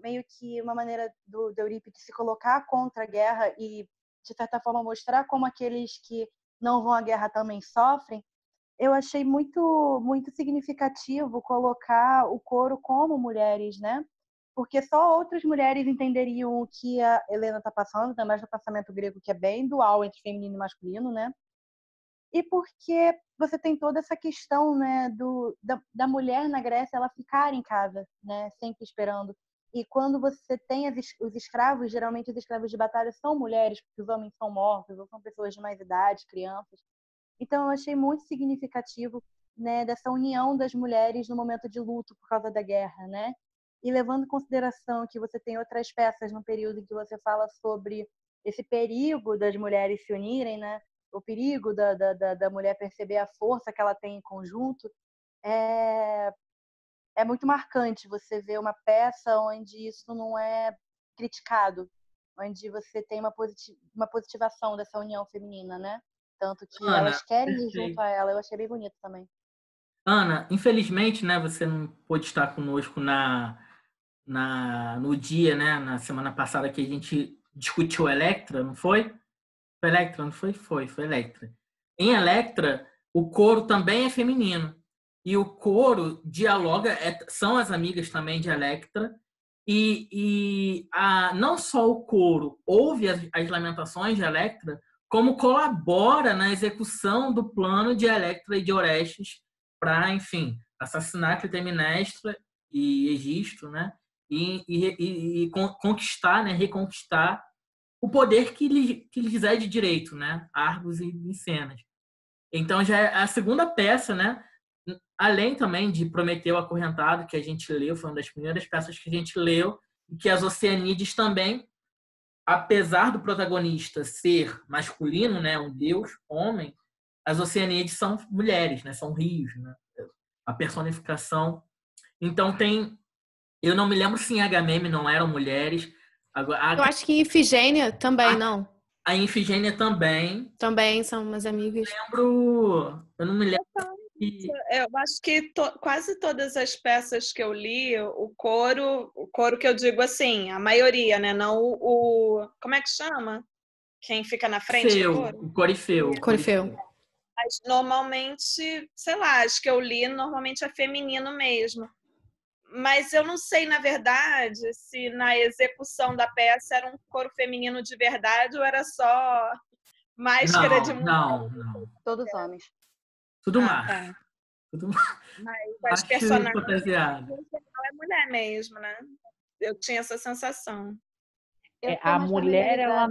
meio que uma maneira do Eurípides se colocar contra a guerra e, de certa forma, mostrar como aqueles que não vão à guerra também sofrem, eu achei muito, muito significativo colocar o coro como mulheres, né? Porque só outras mulheres entenderiam o que a Helena está passando, ainda mais no pensamento grego, que é bem dual entre feminino e masculino, né? E porque você tem toda essa questão, né, da mulher na Grécia ela ficar em casa, né, sempre esperando. E quando você tem os escravos, geralmente os escravos de batalha são mulheres, porque os homens são mortos, ou são pessoas de mais idade, crianças. Então eu achei muito significativo, né, dessa união das mulheres no momento de luto por causa da guerra, né? E levando em consideração que você tem outras peças no período em que você fala sobre esse perigo das mulheres se unirem, né? O perigo da mulher perceber a força que ela tem em conjunto, é muito marcante você ver uma peça onde isso não é criticado, onde você tem uma positivação dessa união feminina, né? Tanto que Ana, elas querem ir junto a ela. Eu achei bem bonito também. Ana, infelizmente, né, você não pôde estar conosco no dia, né, na semana passada que a gente discutiu Electra, não foi? Foi Electra, não foi? Foi Electra. Em Electra, o coro também é feminino. E o coro dialoga, são as amigas também de Electra, não só o coro ouve as lamentações de Electra, como colabora na execução do plano de Electra e de Orestes para, enfim, assassinar Clitemnestra e Egisto, né? E conquistar, né? Reconquistar o poder que lhes é de direito, né? Argos e Micenas. Então já é a segunda peça, né? Além também de Prometeu Acorrentado, que a gente leu, foi uma das primeiras peças que a gente leu, e que as Oceanídeas também, apesar do protagonista ser masculino, né? Um deus, homem, as Oceanídeas são mulheres, né? São rios, né? A personificação. Então tem... Eu não me lembro se em Agamemnon não eram mulheres. Agora, Eu acho que em Ifigênia também, não. A Ifigênia também. Também são umas amigas. Eu não me lembro. Eu acho que quase todas as peças que eu li, o coro que eu digo assim, a maioria, né? Não como é que chama? Quem fica na frente do coro? O corifeu. Corifeu. Mas normalmente, sei lá, acho que eu li normalmente é feminino mesmo. Mas eu não sei, na verdade, se na execução da peça era um coro feminino de verdade ou era só máscara de mulher. Não. Todos homens. Tudo macho. Tá. Tudo Mas as personagens fantasiadas. é mulher mesmo, né? Eu tinha essa sensação. A mulher, ela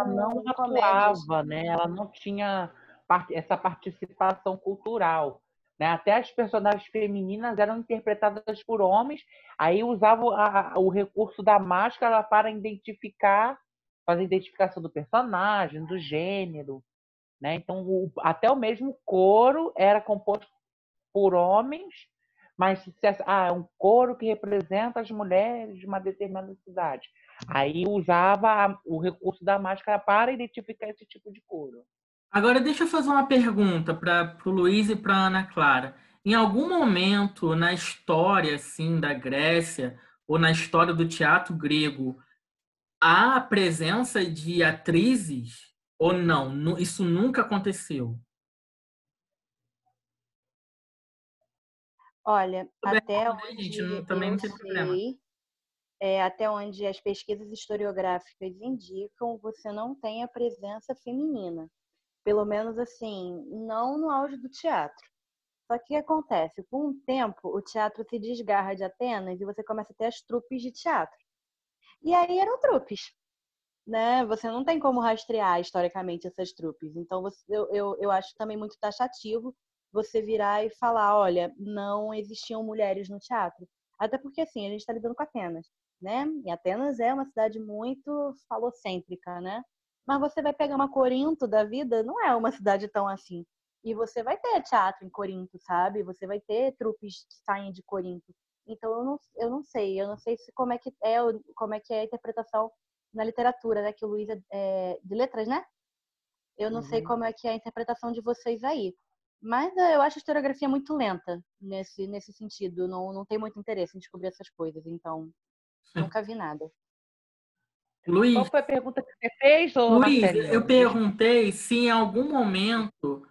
não comédias. atuava, né? Ela não tinha essa participação cultural. Né? Até as personagens femininas eram interpretadas por homens, aí usavam o recurso da máscara para fazer a identificação do personagem, do gênero. Né? Então, até o mesmo coro era composto por homens, mas é um coro que representa as mulheres de uma determinada cidade. Aí usava o recurso da máscara para identificar esse tipo de coro. Agora, deixa eu fazer uma pergunta para o Luiz e para a Ana Clara. Em algum momento na história assim, da Grécia ou na história do teatro grego, há a presença de atrizes ou não? Isso nunca aconteceu? Olha, até Gente, onde também eu não tem problema. sei, até onde as pesquisas historiográficas indicam, você não tem a presença feminina. Pelo menos assim, não no auge do teatro. Só que o que acontece? Com o tempo, o teatro se desgarra de Atenas e você começa a ter as trupes de teatro. E aí eram trupes, né? Você não tem como rastrear historicamente essas trupes. Então, eu acho também muito taxativo você virar e falar, olha, não existiam mulheres no teatro. Até porque, assim, a gente está lidando com Atenas, né? E Atenas é uma cidade muito falocêntrica, né? Mas você vai pegar uma Corinto da vida, não é uma cidade tão assim. E você vai ter teatro em Corinto, sabe? Você vai ter trupes que saem de Corinto. Então, eu não sei se como é que é a interpretação na literatura, né? Que o Luiz é de letras, né? Eu não sei como é que é a interpretação de vocês aí. Mas eu acho a historiografia muito lenta nesse sentido. Não tem muito interesse em descobrir essas coisas. Então, nunca vi nada. Luiz, Qual foi a pergunta que você fez, Marcelinho? eu perguntei se em algum momento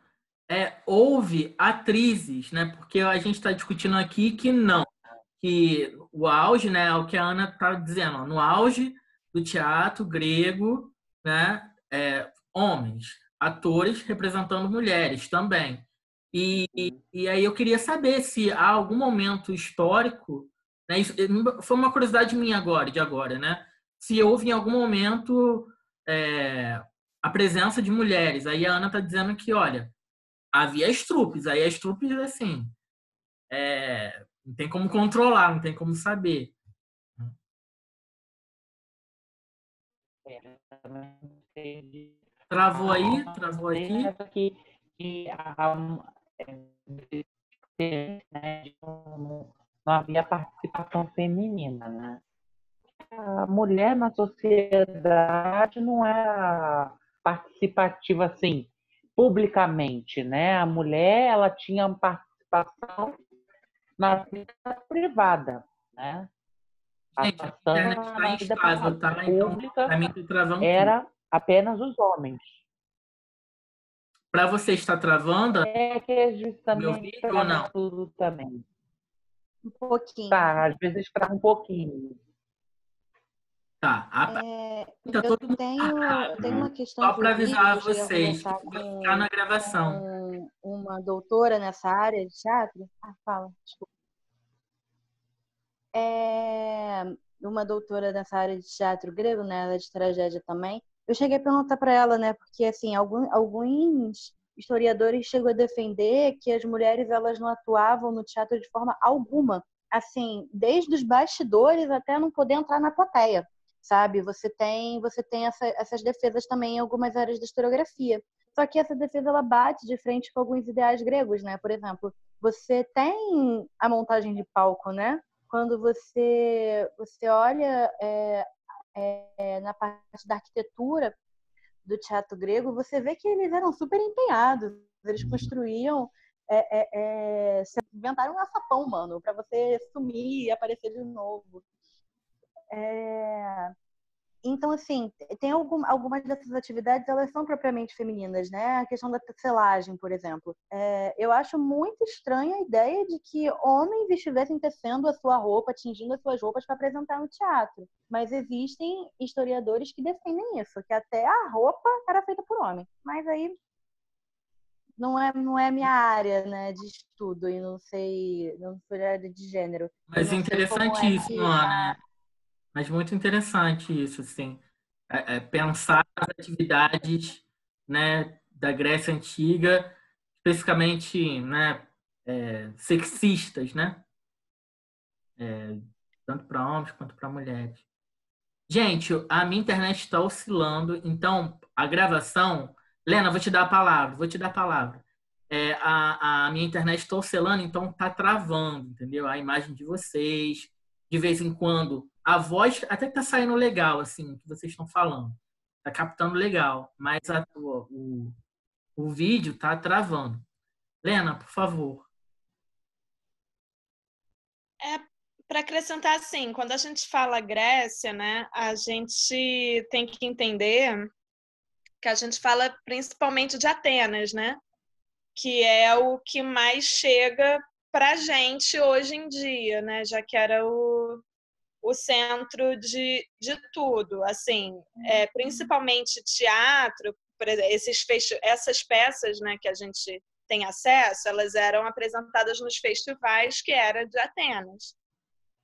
houve atrizes, né? Porque a gente está discutindo aqui que não. Que o auge, né? É o que a Ana está dizendo. Ó, no auge do teatro grego, né? Homens, atores representando mulheres também. E aí eu queria saber se há algum momento histórico, né? Isso foi uma curiosidade minha agora, né? Se houve em algum momento a presença de mulheres. Aí a Ana está dizendo que, olha, havia as trupes. Aí as trupes, assim, não tem como controlar, não tem como saber. Travou aí? Travou aqui? Não havia participação feminina, né? A mulher na sociedade não é participativa assim, publicamente, né? A mulher, ela tinha participação na vida privada, né? Gente, a internet está Passando da instável, tá? Então, pública para mim, tá travando tudo. era apenas os homens. Para você está travando É que às vezes o meu também vídeo ou trava não? tudo também. Um pouquinho. Tá, às vezes trava um pouquinho. Tá. Tá Eu todo mundo tenho uma questão, só para inclusive, avisar que eu cheguei a vocês que conversar vai ficar na gravação. com uma doutora nessa área de teatro. Fala, desculpa. Uma doutora nessa área de teatro grego, né? Ela é de tragédia também. Eu cheguei a perguntar para ela, né? Porque, assim, alguns historiadores chegam a defender que as mulheres, elas não atuavam no teatro de forma alguma. Assim, desde os bastidores até não poder entrar na plateia, sabe? Você tem essas defesas também em algumas áreas da historiografia. Só que essa defesa, ela bate de frente com alguns ideais gregos, né? Por exemplo, você tem a montagem de palco, né? Quando você olha na parte da arquitetura do teatro grego, você vê que eles eram super empenhados. Eles construíam, inventaram um açapão, mano, para você sumir e aparecer de novo. Então, assim, tem algumas dessas atividades, elas são propriamente femininas, né? A questão da tecelagem, por exemplo. Eu acho muito estranha a ideia de que homens estivessem tecendo a sua roupa, tingindo as suas roupas para apresentar no teatro. Mas existem historiadores que defendem isso, que até a roupa era feita por homem. Mas aí não é minha área, né, de estudo, e não sei área de gênero. Mas Eu não sei como é interessantíssimo, que Ana. Mas muito interessante isso, assim. Pensar nas atividades, né, da Grécia Antiga, especificamente, né, sexistas, né? Tanto para homens quanto para mulheres. Gente, a minha internet está oscilando, então a gravação. Lena, vou te dar a palavra, vou te dar a palavra. A minha internet está oscilando, então está travando, entendeu? A imagem de vocês, de vez em quando. A voz até que está saindo legal, assim, o que vocês estão falando. Está captando legal, mas o vídeo está travando. Lena, por favor. Para acrescentar, assim, quando a gente fala Grécia, né, a gente tem que entender que a gente fala principalmente de Atenas, né, que é o que mais chega para a gente hoje em dia, né, já que era o centro de tudo, assim, principalmente teatro, por exemplo, essas peças, né, que a gente tem acesso, elas eram apresentadas nos festivais que era de Atenas.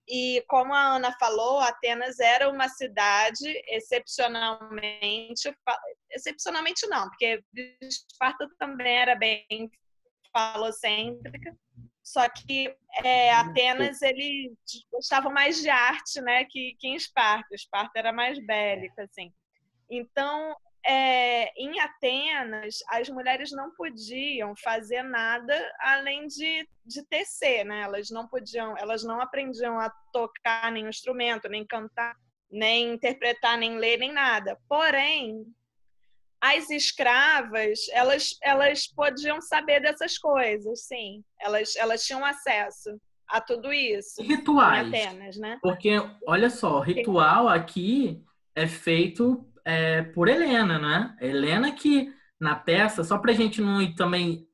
E como a Ana falou, Atenas era uma cidade excepcionalmente não, porque Esparta também era bem falocêntrica, só que Atenas eles gostavam mais de arte, né, que em Esparta. Esparta era mais bélica, assim. Então, em Atenas, as mulheres não podiam fazer nada além de tecer, né? Elas não aprendiam a tocar nenhum instrumento, nem cantar, nem interpretar, nem ler, nem nada. Porém, as escravas, elas podiam saber dessas coisas, sim. Elas tinham acesso a tudo isso em Rituais. Atenas, né? Porque, olha só, o ritual aqui é feito por Helena, né? Helena que, na peça, só para a gente não ir também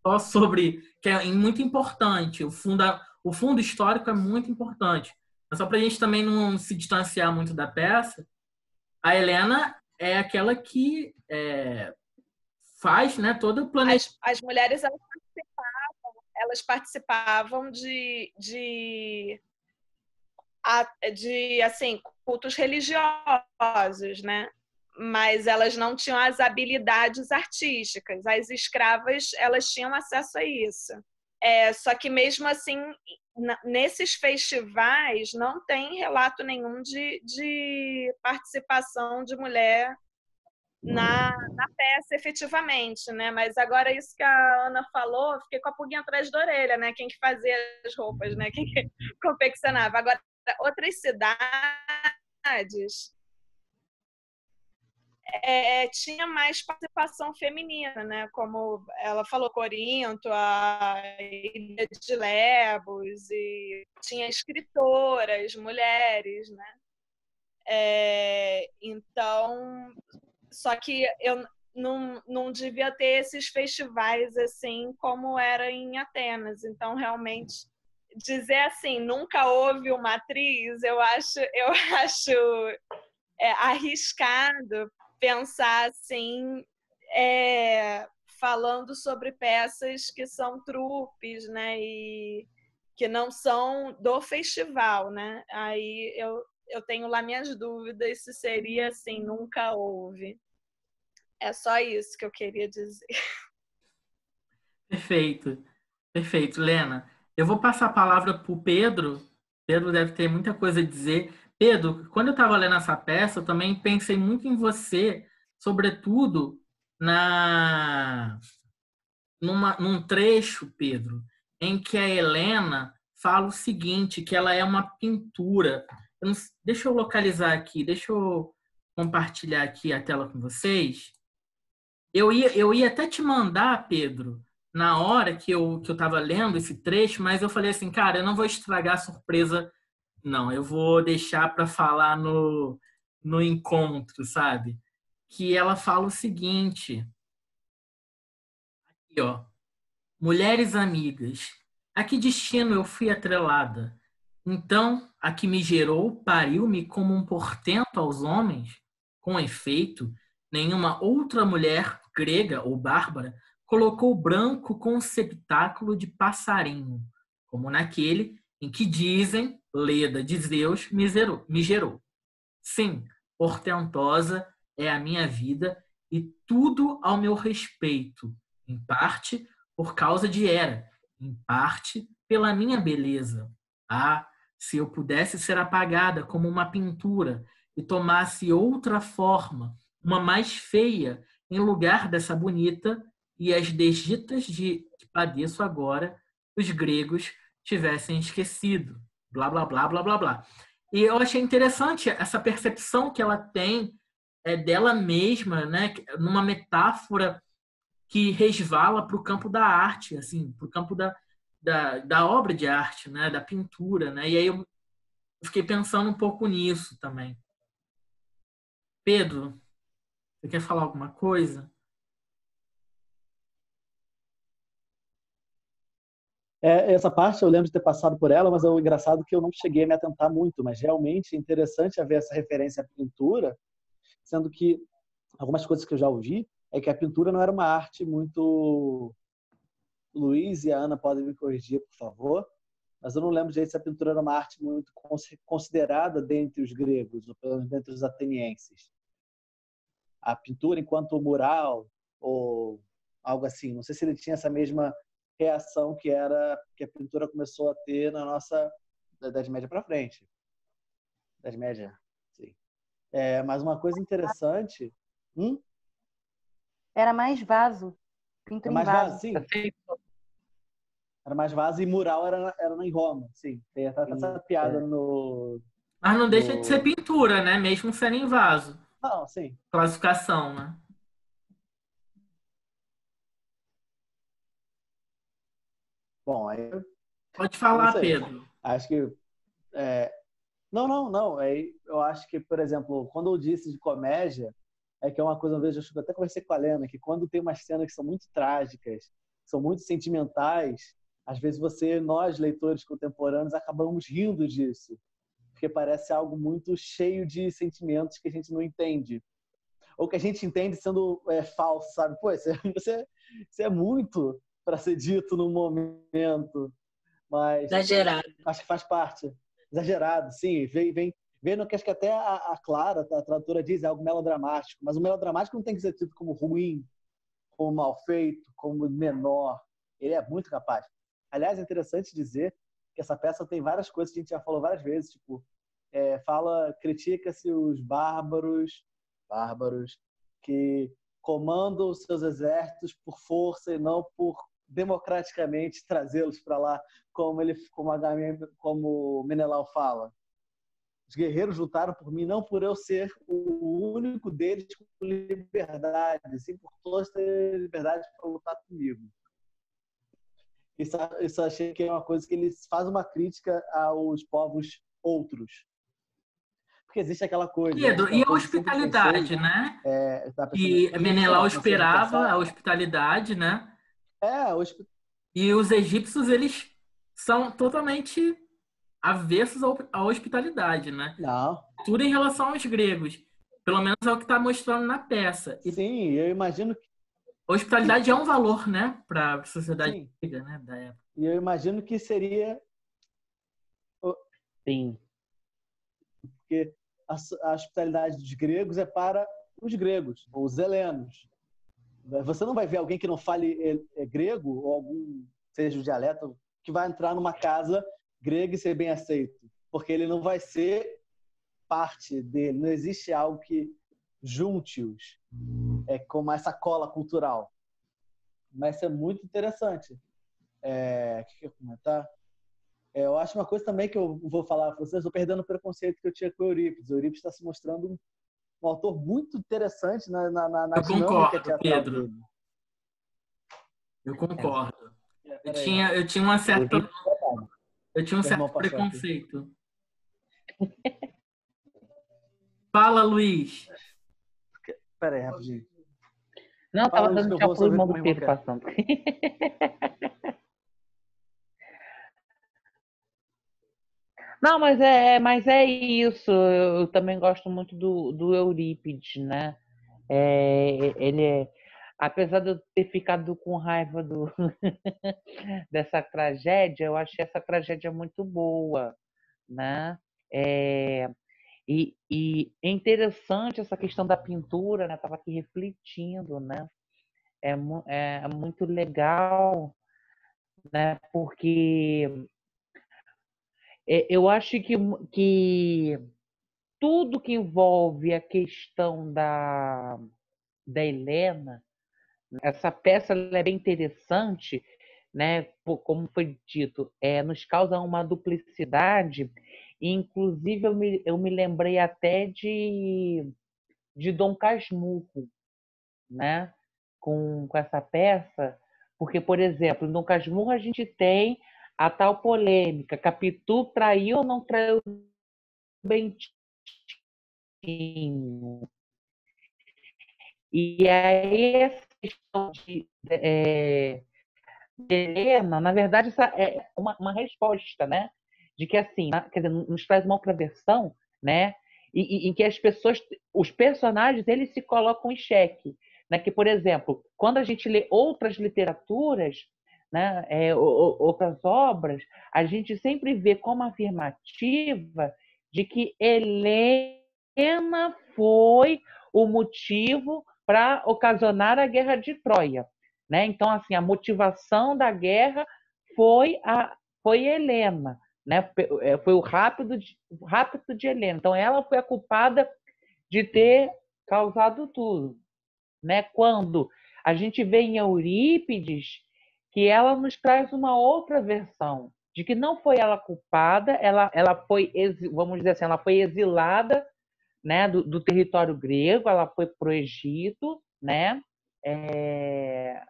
só sobre... que é muito importante, o fundo histórico é muito importante. Mas só para a gente também não se distanciar muito da peça, a Helena é aquela que faz, né, todo o planejamento. As mulheres, elas participavam de assim, cultos religiosos, né? Mas elas não tinham as habilidades artísticas. As escravas, elas tinham acesso a isso. Só que mesmo assim, nesses festivais não tem relato nenhum de participação de mulher na peça efetivamente, né? Mas agora isso que a Ana falou, fiquei com a pulguinha atrás da orelha, né? Quem que fazia as roupas, né? Quem que confeccionava. Agora, outras cidades tinha mais participação feminina, né? Como ela falou, Corinto, a Ilha de Lebos e tinha escritoras, mulheres, né? Então, só que eu não devia ter esses festivais assim como era em Atenas. Então, realmente, dizer assim, nunca houve uma atriz, eu acho arriscado pensar assim, falando sobre peças que são trupes, né? E que não são do festival, né? Aí eu tenho lá minhas dúvidas se seria assim, nunca houve. É só isso que eu queria dizer. Perfeito, perfeito, Lena. Eu vou passar a palavra para o Pedro. Pedro deve ter muita coisa a dizer. Pedro, quando eu estava lendo essa peça, eu também pensei muito em você, sobretudo num trecho, Pedro, em que a Helena fala o seguinte, que ela é uma pintura. Deixa eu localizar aqui, deixa eu compartilhar aqui a tela com vocês. Eu ia até te mandar, Pedro, na hora que eu estava lendo esse trecho, mas eu falei assim, cara, eu não vou estragar a surpresa, não. Eu vou deixar para falar no encontro, sabe? Que ela fala o seguinte, aqui, ó. Mulheres amigas, a que destino eu fui atrelada? Então, a que me gerou pariu-me como um portento aos homens? Com efeito, nenhuma outra mulher, grega ou bárbara, colocou branco conceptáculo de passarinho, como naquele em que dizem, Leda de Zeus, me gerou. Sim, portentosa é a minha vida e tudo ao meu respeito, em parte por causa de Hera, em parte pela minha beleza. Ah, se eu pudesse ser apagada como uma pintura e tomasse outra forma, uma mais feia, em lugar dessa bonita, e as desditas que padeço agora, os gregos tivessem esquecido. Blá, blá, blá, blá, blá, blá. E eu achei interessante essa percepção que ela tem dela mesma, né, numa metáfora que resvala para o campo da arte, assim, para o campo da obra de arte, né, da pintura, né? E aí eu fiquei pensando um pouco nisso também. Pedro, você quer falar alguma coisa? Essa parte eu lembro de ter passado por ela, mas é o engraçado que eu não cheguei a me atentar muito. Mas realmente é interessante haver essa referência à pintura, sendo que algumas coisas que eu já ouvi é que a pintura não era uma arte muito... Luiz e a Ana podem me corrigir, por favor, mas eu não lembro direito se a pintura era uma arte muito considerada dentre os gregos, ou pelo menos dentre os atenienses. A pintura enquanto mural, ou algo assim. Não sei se ele tinha essa mesma reação que a pintura começou a ter na nossa da Idade Média para frente. Idade Média, sim. Mas uma coisa interessante... Era mais vaso. Pintura em vaso. Sim. Era mais vaso e mural era em Roma, sim. Tem essa piada no... Mas não deixa de ser pintura, né? Mesmo sendo em vaso. Não, sim. Classificação, né? Bom, aí... Pode falar, Pedro. Acho que... Não. Eu acho que, por exemplo, quando eu disse de comédia, é que é uma coisa, uma vez eu até conversei com a Lena, que quando tem umas cenas que são muito trágicas, são muito sentimentais, às vezes nós, leitores contemporâneos, acabamos rindo disso, porque parece algo muito cheio de sentimentos que a gente não entende. Ou que a gente entende sendo falso, sabe? Pô, você é muito para ser dito no momento, mas... Exagerado. Acho que faz parte. Exagerado, sim. Vem no que acho que até a Clara, a tradutora, diz, é algo melodramático. Mas o melodramático não tem que ser tido como ruim, como mal feito, como menor. Ele é muito capaz. Aliás, é interessante dizer que essa peça tem várias coisas que a gente já falou várias vezes. Tipo, critica-se os bárbaros que comandam os seus exércitos por força e não por democraticamente trazê-los para lá, como Menelau fala. Os guerreiros lutaram por mim, não por eu ser o único deles com liberdade, sim por todos terem liberdade para lutar comigo. Isso eu achei que é uma coisa que eles fazem uma crítica aos povos outros. Porque existe aquela coisa, né? Pedro, É e uma a coisa que sempre hospitalidade, pensei, né? eu tava pensando, Que Menelau cansei de esperava pensar. a hospitalidade, né? É, E os egípcios, eles são totalmente avessos à hospitalidade, né? não, Tudo em relação aos gregos. Pelo menos é o que está mostrando na peça. E sim, eu imagino hospitalidade é um valor, né? Para a sociedade sim, grega, né? Da época. e eu imagino que seria Sim. porque a hospitalidade dos gregos é para os gregos, ou os helenos. Você não vai ver alguém que não fale grego, ou algum, seja o dialeto, que vai entrar numa casa grega e ser bem aceito. Porque ele não vai ser parte dele. Não existe algo que junte-os. É como essa cola cultural. Mas isso é muito interessante. O que eu ia comentar? Eu acho uma coisa também que eu vou falar para vocês, eu estou perdendo o preconceito que eu tinha com o Eurípides. O Eurípides está se mostrando um autor muito interessante na Eu dinâmica concordo, teatral Pedro. dele. Eu concordo. Eu Peraí, tinha uma certa, eu tinha um meu irmão certo passou aqui. preconceito. Fala, Luiz. Peraí, rapidinho. Não, Fala, tava Luiz, dando que eu tchau vou pro saber irmão como do meu irmão Pedro quer. passando. Não, mas é isso. Eu também gosto muito do Eurípides, né? Ele é, apesar de eu ter ficado com raiva dessa tragédia, eu achei essa tragédia muito boa, né? É, e é interessante essa questão da pintura, né? Estava aqui refletindo, né? É muito legal, né? Porque eu acho que tudo que envolve a questão da Helena, essa peça ela é bem interessante, né? Como foi dito, nos causa uma duplicidade, e inclusive eu me lembrei até de Dom Casmurro, né? Com essa peça, porque, por exemplo, em Dom Casmurro a gente tem a tal polêmica, Capitu traiu ou não traiu Bentinho? E aí essa questão de Helena, na verdade, essa é uma resposta, né? De que assim, quer dizer, nos traz uma outra versão, né? Em que as pessoas, os personagens, eles se colocam em xeque, né? Que, por exemplo, quando a gente lê outras literaturas, né? Outras obras, a gente sempre vê como afirmativa de que Helena foi o motivo para ocasionar a guerra de Troia, né? Então, assim, a motivação da guerra foi Helena, né? Foi o rápido de Helena. Então, ela foi a culpada de ter causado tudo, né? Quando a gente vê em Eurípides que ela nos traz uma outra versão, de que não foi ela culpada, ela foi, vamos dizer assim, ela foi exilada, né, do território grego, ela foi para o Egito, né? É,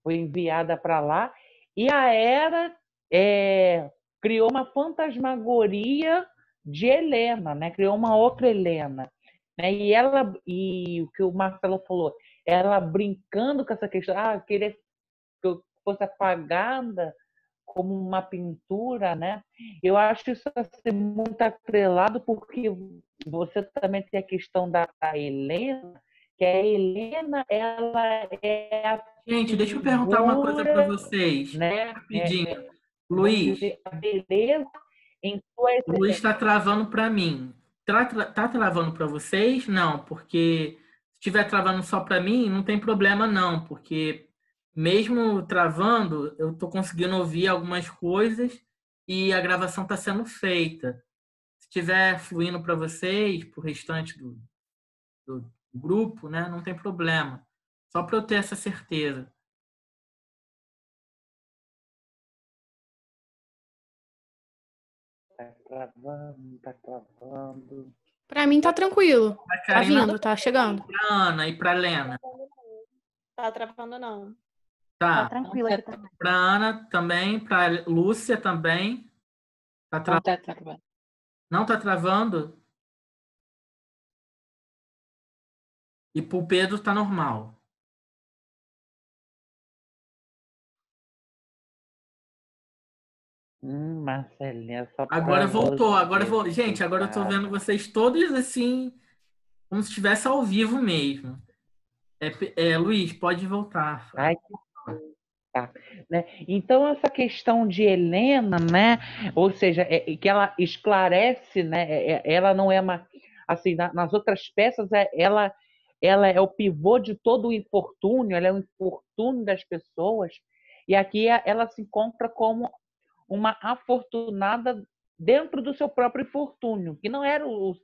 foi enviada para lá, e a Hera criou uma fantasmagoria de Helena, né? Criou uma outra Helena. Né? E o que o Marcelo falou, ela brincando com essa questão, queria que eu fosse apagada como uma pintura, né? Eu acho isso assim, muito atrelado, porque você também tem a questão da Helena, que a Helena ela é a Gente, deixa eu perguntar uma coisa para figura, vocês, né? rapidinho. Vamos Luiz, dizer, a beleza em sua o Luiz excelência. está travando para mim. Tá travando para vocês? Não, porque se estiver travando só para mim, não tem problema não, porque mesmo travando, eu estou conseguindo ouvir algumas coisas e a gravação está sendo feita. Se estiver fluindo para vocês, para o restante do grupo, né, não tem problema. Só para eu ter essa certeza. Tá travando, tá travando. Pra mim tá tranquilo. A Tá Karina, vindo, tá chegando. para Ana e para Lena. Tá travando, não. Tá Tá. tranquila aqui também. Para Ana também, para Lúcia também. Não tá travando. Não tá travando? E pro Pedro tá normal. Marcelinha, só Agora pra voltou. Agora você vou. Gente, agora eu tô vendo vocês todos assim, como se estivesse ao vivo mesmo. Luiz, pode voltar. Ai, tá, né? Então, essa questão de Helena, né? Ou seja, que ela esclarece, né? Ela não é uma. Assim, nas outras peças, ela é o pivô de todo o infortúnio, ela é o infortúnio das pessoas, e aqui ela se encontra como uma afortunada dentro do seu próprio infortúnio, que não era o.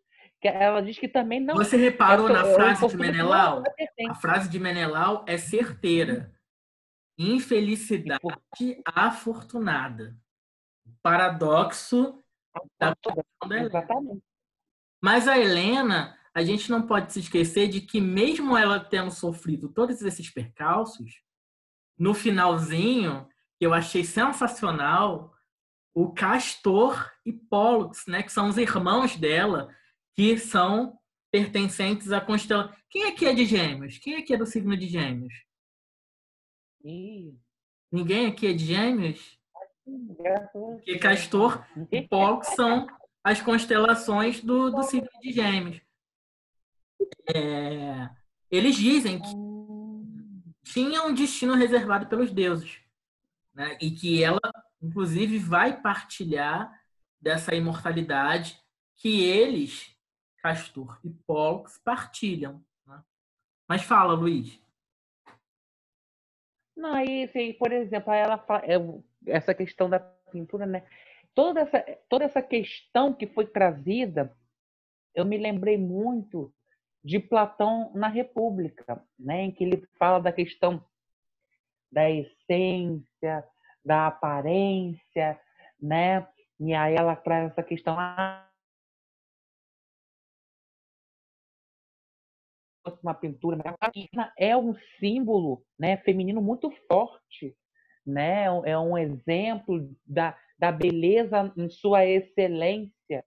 Que ela diz que também não. Você reparou na É o frase de infortúnio que não Menelau? ela pertence. A frase de Menelau é certeira. Infelicidade afortunada. Paradoxo da questão da Helena. Exatamente. Mas a Helena, a gente não pode se esquecer de que mesmo ela tendo sofrido todos esses percalços, no finalzinho, que eu achei sensacional, o Castor e Pólux, né, que são os irmãos dela, que são pertencentes à constelação. Quem aqui é de Gêmeos? Quem aqui é do signo de Gêmeos? Ninguém aqui é de Gêmeos? Porque Castor e Pólux são as constelações do signo de Gêmeos. Eles dizem que tinha um destino reservado pelos deuses, né? E que ela, inclusive, vai partilhar dessa imortalidade que eles, Castor e Pólux, partilham. Né? Mas fala, Luiz. Não, aí, assim, por exemplo, ela fala, essa questão da pintura, né? Toda essa questão que foi trazida, eu me lembrei muito de Platão na República, né? Em que ele fala da questão da essência, da aparência, né? E aí ela traz essa questão, uma pintura, é um símbolo, né, feminino muito forte, né? É um exemplo da beleza em sua excelência,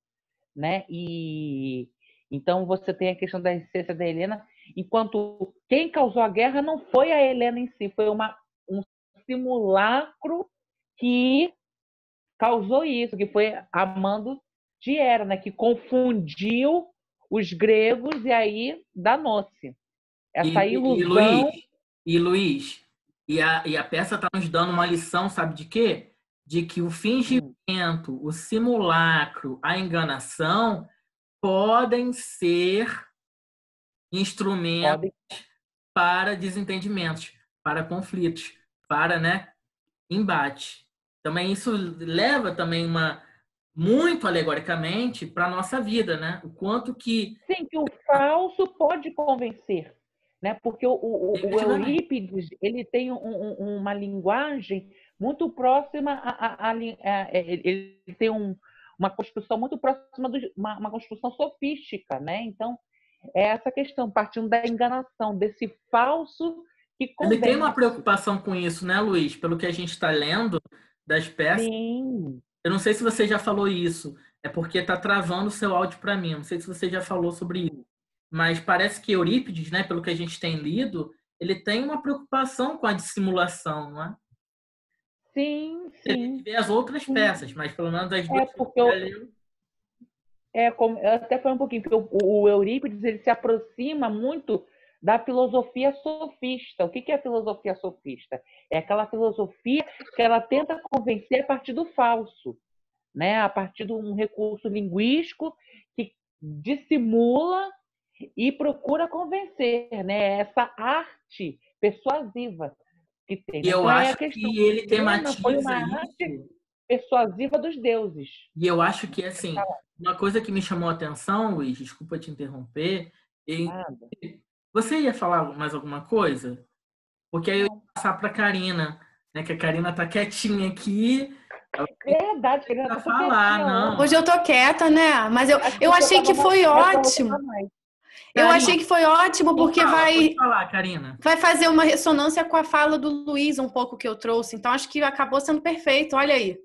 né? E então você tem a questão da essência da Helena, enquanto quem causou a guerra não foi a Helena em si, foi um simulacro que causou isso, que foi a mando de Hera, né? Que confundiu os gregos e aí danou-se. Essa ilusão. Luiz, a peça está nos dando uma lição, sabe de quê? De que o fingimento, o simulacro, a enganação podem ser instrumentos para desentendimentos, para conflitos, para, né, embate. Também isso leva também muito alegoricamente para a nossa vida, né? O quanto que... Sim, que o falso pode convencer, né? Porque o Eurípides, ele tem uma linguagem muito próxima ele tem uma construção muito próxima uma construção sofística, né? Então, é essa questão, partindo da enganação, desse falso que convence. Ele tem uma preocupação com isso, né, Luiz? Pelo que a gente está lendo das peças. Sim. Eu não sei se você já falou isso. É porque está travando o seu áudio para mim. Não sei se você já falou sobre isso. Mas parece que Eurípides, né, pelo que a gente tem lido, ele tem uma preocupação com a dissimulação, não é? Sim, sim. Ele vê as outras peças, mas pelo menos as duas porque eu até falei um pouquinho, porque o Eurípides ele se aproxima muito da filosofia sofista. O que é a filosofia sofista? É aquela filosofia que ela tenta convencer a partir do falso, né? A partir de um recurso linguístico que dissimula e procura convencer, né? Essa arte persuasiva que tem. E eu acho que ele tematiza foi uma arte persuasiva dos deuses. E eu acho que, assim, uma coisa que me chamou a atenção, Luiz, desculpa te interromper, você ia falar mais alguma coisa? Porque aí eu ia passar para a Karina, né? Que a Karina tá quietinha aqui. Verdade, Karina tá falar, não. Hoje eu tô quieta, né? Mas eu achei que foi ótimo. Eu Karina, achei que foi ótimo porque pode falar, Karina. vai fazer uma ressonância com a fala do Luiz um pouco que eu trouxe. Então, acho que acabou sendo perfeito. Olha aí.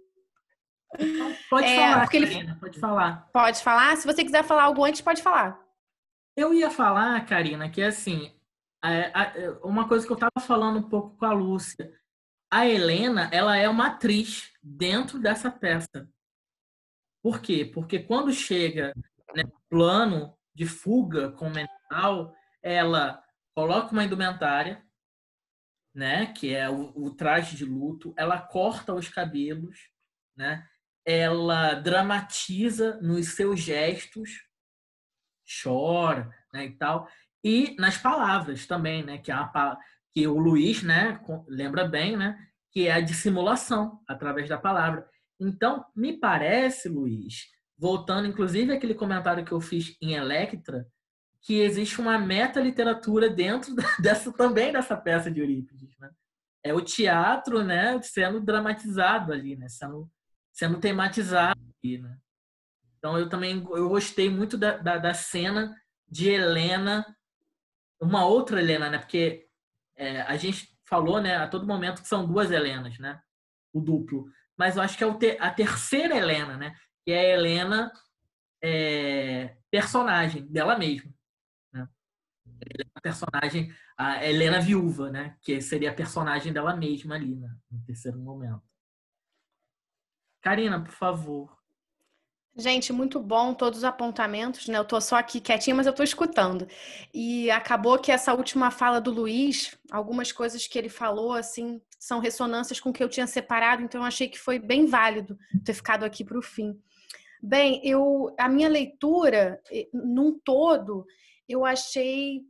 Então, pode falar, Porque ele Karina, pode falar. pode falar. Se você quiser falar algo antes, pode falar. Eu ia falar, Karina, que assim, uma coisa que eu estava falando um pouco com a Lúcia. A Helena, ela é uma atriz dentro dessa peça. Por quê? Porque quando chega no plano de fuga com o mental, ela coloca uma indumentária, né, que é o traje de luto, ela corta os cabelos, né, ela dramatiza nos seus gestos, chora, né, e tal, e nas palavras também, né, que o Luiz, né, lembra bem, né, que é a dissimulação através da palavra. Então, me parece, Luiz, voltando inclusive àquele comentário que eu fiz em Electra, que existe uma meta-literatura dentro também dessa peça de Eurípides, né? É o teatro, né, sendo dramatizado ali, né, sendo tematizado ali, né? Então, eu gostei muito da cena de Helena, uma outra Helena, né? Porque a gente falou, né, a todo momento que são duas Helenas, né? O duplo. Mas eu acho que é a terceira Helena, né? Que é a Helena personagem dela mesma, né? A personagem, a Helena viúva, né? Que seria a personagem dela mesma ali, né? No terceiro momento. Karina, por favor. Gente, muito bom todos os apontamentos, né? Eu tô só aqui quietinha, mas eu tô escutando. E acabou que essa última fala do Luiz, algumas coisas que ele falou, assim, são ressonâncias com o que eu tinha separado, então eu achei que foi bem válido ter ficado aqui para o fim. Bem, a minha leitura, num todo, eu achei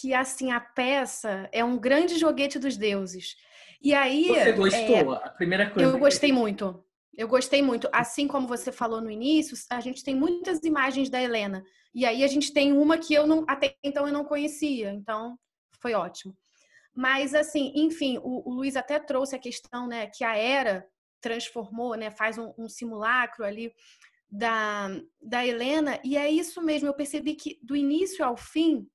que, assim, a peça é um grande joguete dos deuses. E aí... Você gostou? A primeira coisa. Eu gostei muito. Eu gostei muito. Assim como você falou no início, a gente tem muitas imagens da Helena. E aí a gente tem uma que até então eu não conhecia. Então, foi ótimo. Mas, assim, enfim, o Luiz até trouxe a questão, né, que a Hera transformou, né, faz um simulacro ali da Helena. E é isso mesmo. Eu percebi que do início ao fim,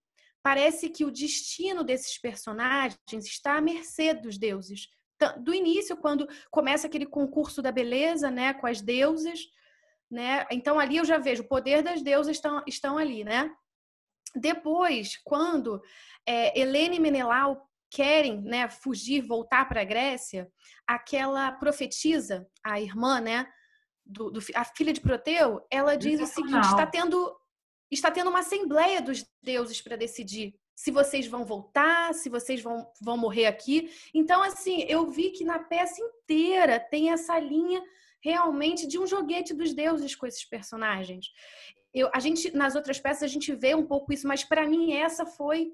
parece que o destino desses personagens está à mercê dos deuses. Do início, quando começa aquele concurso da beleza, né, com as deusas, né? Então ali eu já vejo o poder das deusas estão ali, né? Depois, quando Helena e Menelau querem, né, fugir, voltar para a Grécia, aquela profetisa, a irmã, né, a filha de Proteu, ela diz o seguinte: está tendo uma assembleia dos deuses para decidir se vocês vão voltar, se vocês vão morrer aqui. Então, assim, eu vi que na peça inteira tem essa linha realmente de um joguete dos deuses com esses personagens. Nas outras peças a gente vê um pouco isso, mas para mim essa foi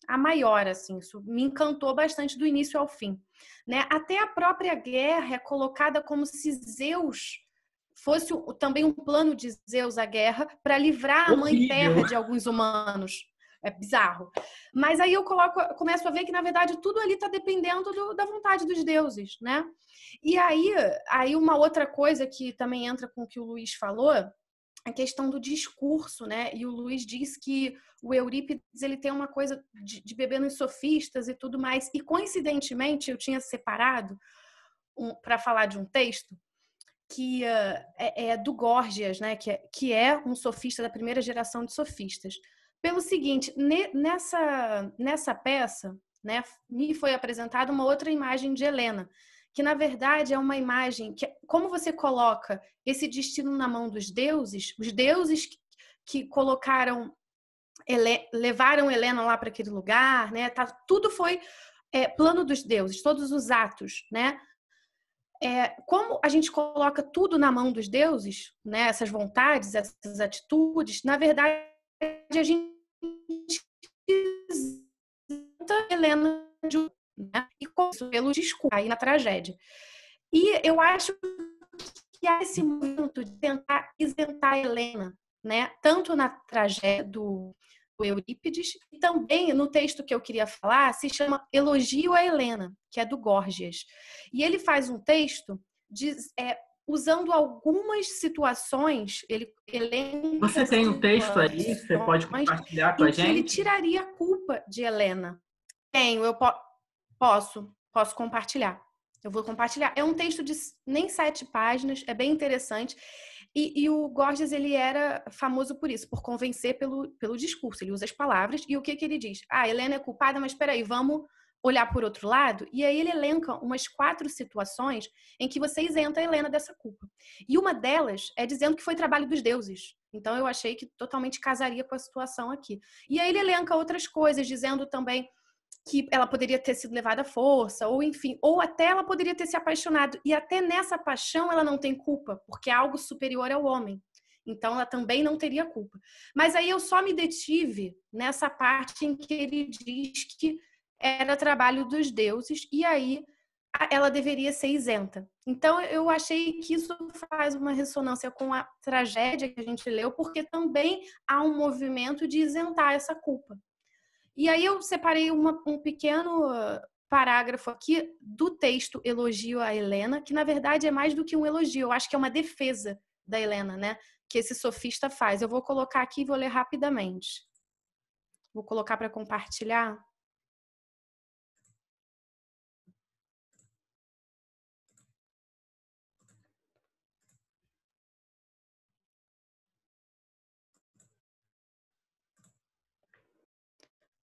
a maior, assim, isso me encantou bastante do início ao fim, né? Até a própria guerra é colocada como se Zeus fosse também um plano de Zeus a guerra para livrar a mãe terra de alguns humanos. É bizarro. Mas aí eu começo a ver que, na verdade, tudo ali está dependendo da vontade dos deuses, né? E aí uma outra coisa que também entra com o que o Luiz falou, a questão do discurso, né? E o Luiz diz que o Eurípides ele tem uma coisa de beber nos sofistas e tudo mais. E, coincidentemente, eu tinha separado para falar de um texto que é do Górgias, né? Que é um sofista da primeira geração de sofistas. Pelo seguinte, nessa peça, né, me foi apresentada uma outra imagem de Helena, que na verdade é uma imagem que, como você coloca esse destino na mão dos deuses, os deuses que colocaram, levaram Helena lá para aquele lugar, né? Tudo foi plano dos deuses, todos os atos, né? Como a gente coloca tudo na mão dos deuses, né? Essas vontades, essas atitudes, na verdade a gente Helena, né? E pelo discurso aí na tragédia. E eu acho que há esse movimento de tentar isentar Helena, né? Tanto na tragédia do Eurípides e também no texto que eu queria falar se chama Elogio a Helena, que é do Górgias. E ele faz um texto usando algumas situações, ele elenca Você tem um texto aí? Você pode compartilhar com a em que ele gente? tiraria a culpa de Helena. Tenho, eu posso compartilhar. Eu vou compartilhar. É um texto de nem 7 páginas, é bem interessante. E o Gorgias, ele era famoso por isso, por convencer pelo discurso. Ele usa as palavras e o que ele diz? Helena é culpada, mas espera aí, vamos olhar por outro lado? E aí ele elenca umas 4 situações em que você isenta a Helena dessa culpa. E uma delas é dizendo que foi trabalho dos deuses. Então eu achei que totalmente casaria com a situação aqui. E aí ele elenca outras coisas, dizendo também que ela poderia ter sido levada à força, ou enfim, ou até ela poderia ter se apaixonado. E até nessa paixão ela não tem culpa, porque é algo superior ao homem. Então ela também não teria culpa. Mas aí eu só me detive nessa parte em que ele diz que era trabalho dos deuses, e aí ela deveria ser isenta. Então eu achei que isso faz uma ressonância com a tragédia que a gente leu, porque também há um movimento de isentar essa culpa. E aí eu separei um pequeno parágrafo aqui do texto Elogio a Helena, que na verdade é mais do que um elogio, eu acho que é uma defesa da Helena, né? Que esse sofista faz. Eu vou colocar aqui e vou ler rapidamente. Vou colocar para compartilhar.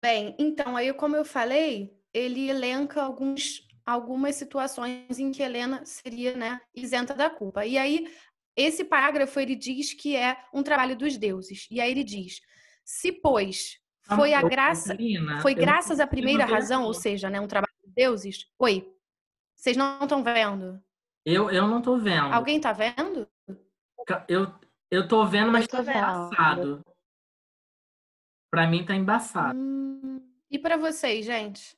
Bem, então, aí como eu falei, ele elenca algumas situações em que Helena seria, né, isenta da culpa. E aí, esse parágrafo, ele diz que é um trabalho dos deuses. E aí ele diz, se, pois, foi a graça, Karina, foi graças à primeira ver razão, aqui. ou seja, né, um trabalho dos deuses... Oi, vocês não estão vendo? Eu não tô vendo. Alguém tá vendo? Eu tô vendo, mas Eu tô tá vendo. embaçado. Pra mim tá embaçado. E para vocês, gente?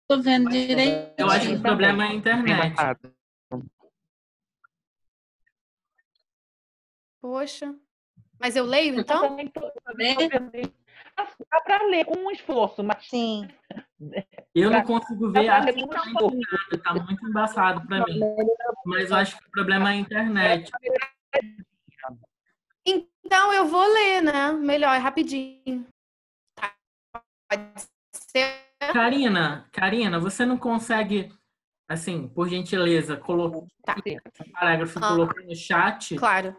Tô vendo direito. Eu acho que o problema é a internet. Embaçado. Poxa. Mas eu leio, Eu então? também tô vendo. Dá para ler com um esforço, mas Sim. Eu não consigo ver pra ler absolutamente nada. Tá muito embaçado pra mim. Mas eu acho que o problema é a internet. Então eu vou ler, né? Melhor, é rapidinho. Tá. Pode ser. Karina, você não consegue, assim, por gentileza, colocar Tá. esse parágrafo e colocar no chat? Claro.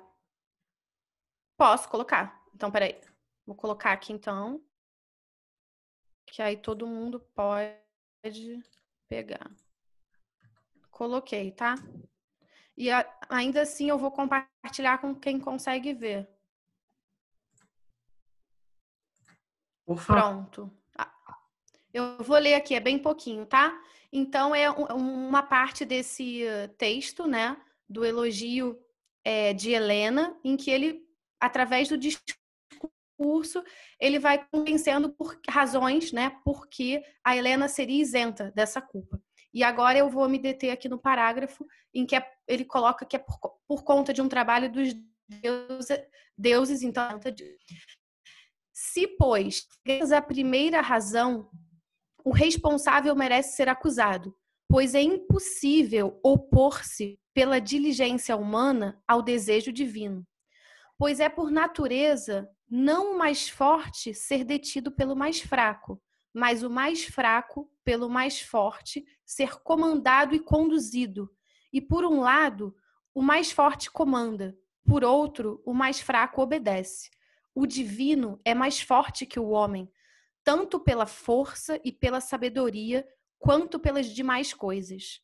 Posso colocar. Então, peraí. Vou colocar aqui, então. Que aí todo mundo pode pegar. Coloquei, tá? E ainda assim eu vou compartilhar com quem consegue ver. Por favor. Pronto. Eu vou ler aqui, é bem pouquinho, tá? Então, é uma parte desse texto, né? Do elogio de Helena, em que ele, através do discurso, ele vai convencendo por razões, né? Porque a Helena seria isenta dessa culpa. E agora eu vou me deter aqui no parágrafo em que ele coloca que é por conta de um trabalho dos deuses, então... Se, pois, a primeira razão, o responsável merece ser acusado, pois é impossível opor-se pela diligência humana ao desejo divino. Pois é por natureza não o mais forte ser detido pelo mais fraco, mas o mais fraco pelo mais forte ser comandado e conduzido. E por um lado, o mais forte comanda, por outro, o mais fraco obedece. O divino é mais forte que o homem, tanto pela força e pela sabedoria, quanto pelas demais coisas.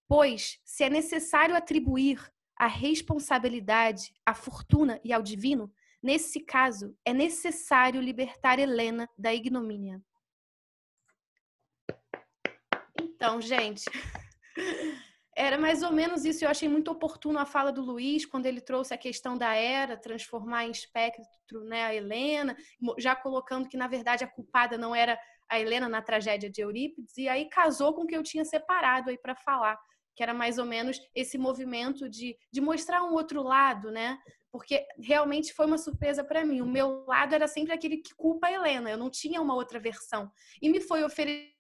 Pois, se é necessário atribuir a responsabilidade à fortuna e ao divino, nesse caso, é necessário libertar Helena da ignomínia. Então, gente, era mais ou menos isso. Eu achei muito oportuno a fala do Luiz, quando ele trouxe a questão da Hera, transformar em espectro, né, a Helena, já colocando que, na verdade, a culpada não era a Helena na tragédia de Eurípides, e aí casou com o que eu tinha separado aí para falar, que era mais ou menos esse movimento de mostrar um outro lado, né? Porque realmente foi uma surpresa para mim. O meu lado era sempre aquele que culpa a Helena, eu não tinha uma outra versão. E me foi oferecida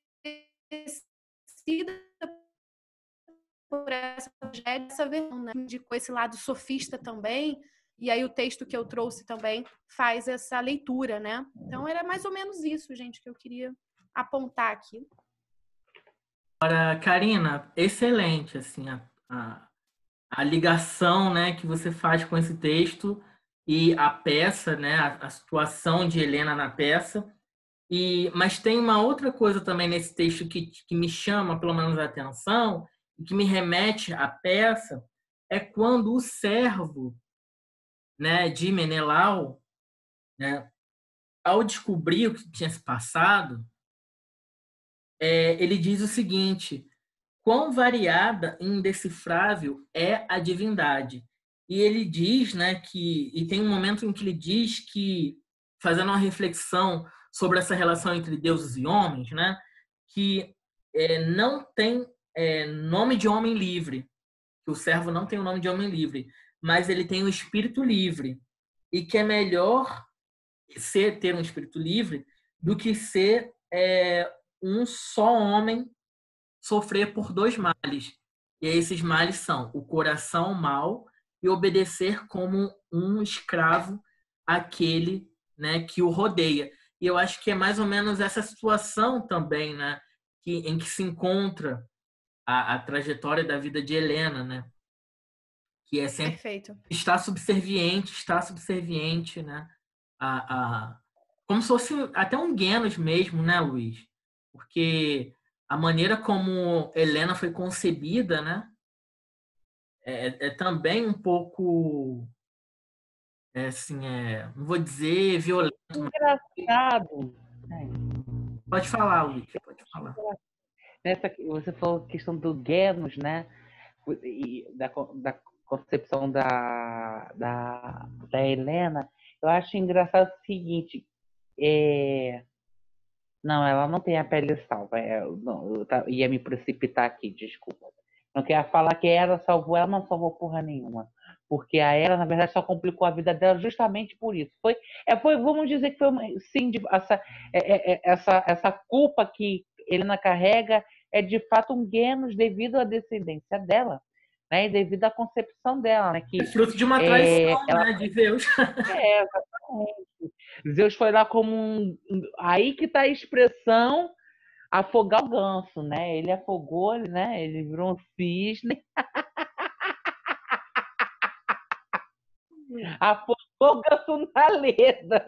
por essa tragédia, essa versão, né? Indicou esse lado sofista também, e aí o texto que eu trouxe também faz essa leitura, né? Então era mais ou menos isso, gente, que eu queria apontar aqui. Karina, excelente, assim, a ligação, né, que você faz com esse texto e a peça, né, a situação de Helena na peça. Mas tem uma outra coisa também nesse texto que me chama, pelo menos, a atenção e que me remete à peça, é quando o servo, né, de Menelau, né, ao descobrir o que tinha se passado, ele diz o seguinte: quão variada e indecifrável é a divindade. E ele diz, né, e tem um momento em que ele diz que, fazendo uma reflexão sobre essa relação entre deuses e homens, né, que não tem nome de homem livre, que o servo não tem o nome de homem livre, mas ele tem o espírito livre, e que é melhor ter um espírito livre do que ser um só homem sofrer por dois males. E esses males são o coração mau e obedecer como um escravo àquele, né, que o rodeia. E eu acho que é mais ou menos essa situação também, né, em que se encontra a trajetória da vida de Helena, né, que é sempre Perfeito. está subserviente, né, como se fosse até um Genos mesmo, né, Luiz? Porque a maneira como Helena foi concebida, né, é também um pouco, assim, não vou dizer violento. Engraçado. Pode falar, Luiz, pode falar. Você falou a questão do Genos, né? E da concepção da Helena. Eu acho engraçado o seguinte. Não, ela não tem a pele salva. Eu ia me precipitar aqui, desculpa. Não queria falar que ela salvou, ela não salvou porra nenhuma. Porque a ela, na verdade, só complicou a vida dela justamente por isso. Vamos dizer que foi, sim, essa culpa que Helena carrega é de fato um Genos devido à descendência dela, né? E devido à concepção dela, né? Que, fruto de uma traição, né, de Zeus. Exatamente. Zeus foi lá como aí que está a expressão afogar o ganso, né? Ele afogou, né? Ele virou um cisne. Afogou o ganso na leda.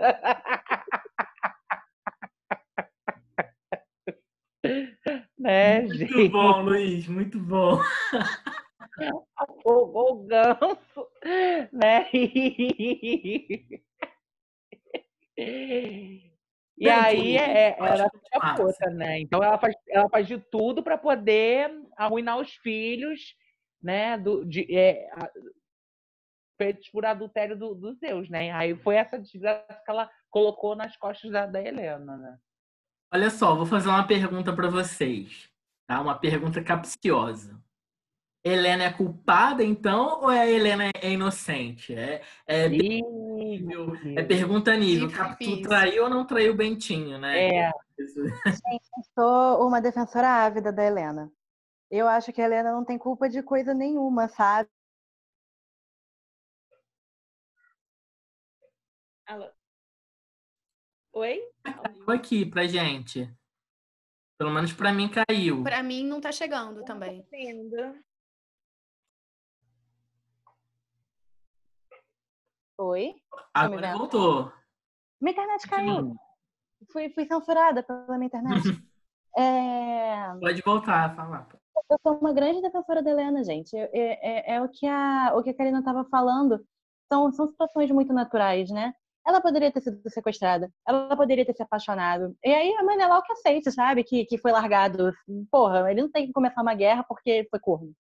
Né, muito gente? Bom, Luiz, muito bom. Afogou o ganso, né? E aí ela fica puta, né? Então ela faz de tudo para poder arruinar os filhos, né? Feitos por adultério dos Zeus, né? Aí foi essa desgraça que ela colocou nas costas da Helena, né? Olha só, vou fazer uma pergunta para vocês, tá? Uma pergunta capciosa. Helena é culpada, então, ou a Helena é inocente? Pergunta nível. Tu traiu ou não traiu o Bentinho, né? Gente, eu sou uma defensora ávida da Helena. Eu acho que a Helena não tem culpa de coisa nenhuma, sabe? Alô? Oi? Caiu aqui pra gente. Pelo menos pra mim caiu. Pra mim não tá chegando também. Oi? Agora voltou. Minha internet caiu. Fui censurada pela minha internet. Pode voltar a falar. Eu sou uma grande defensora da Helena, gente. O que a Karina estava falando. São situações muito naturais, né? Ela poderia ter sido sequestrada. Ela poderia ter se apaixonado. E aí a Menelau que aceita, sabe? Que foi largado. Porra, ele não tem que começar uma guerra porque foi corno.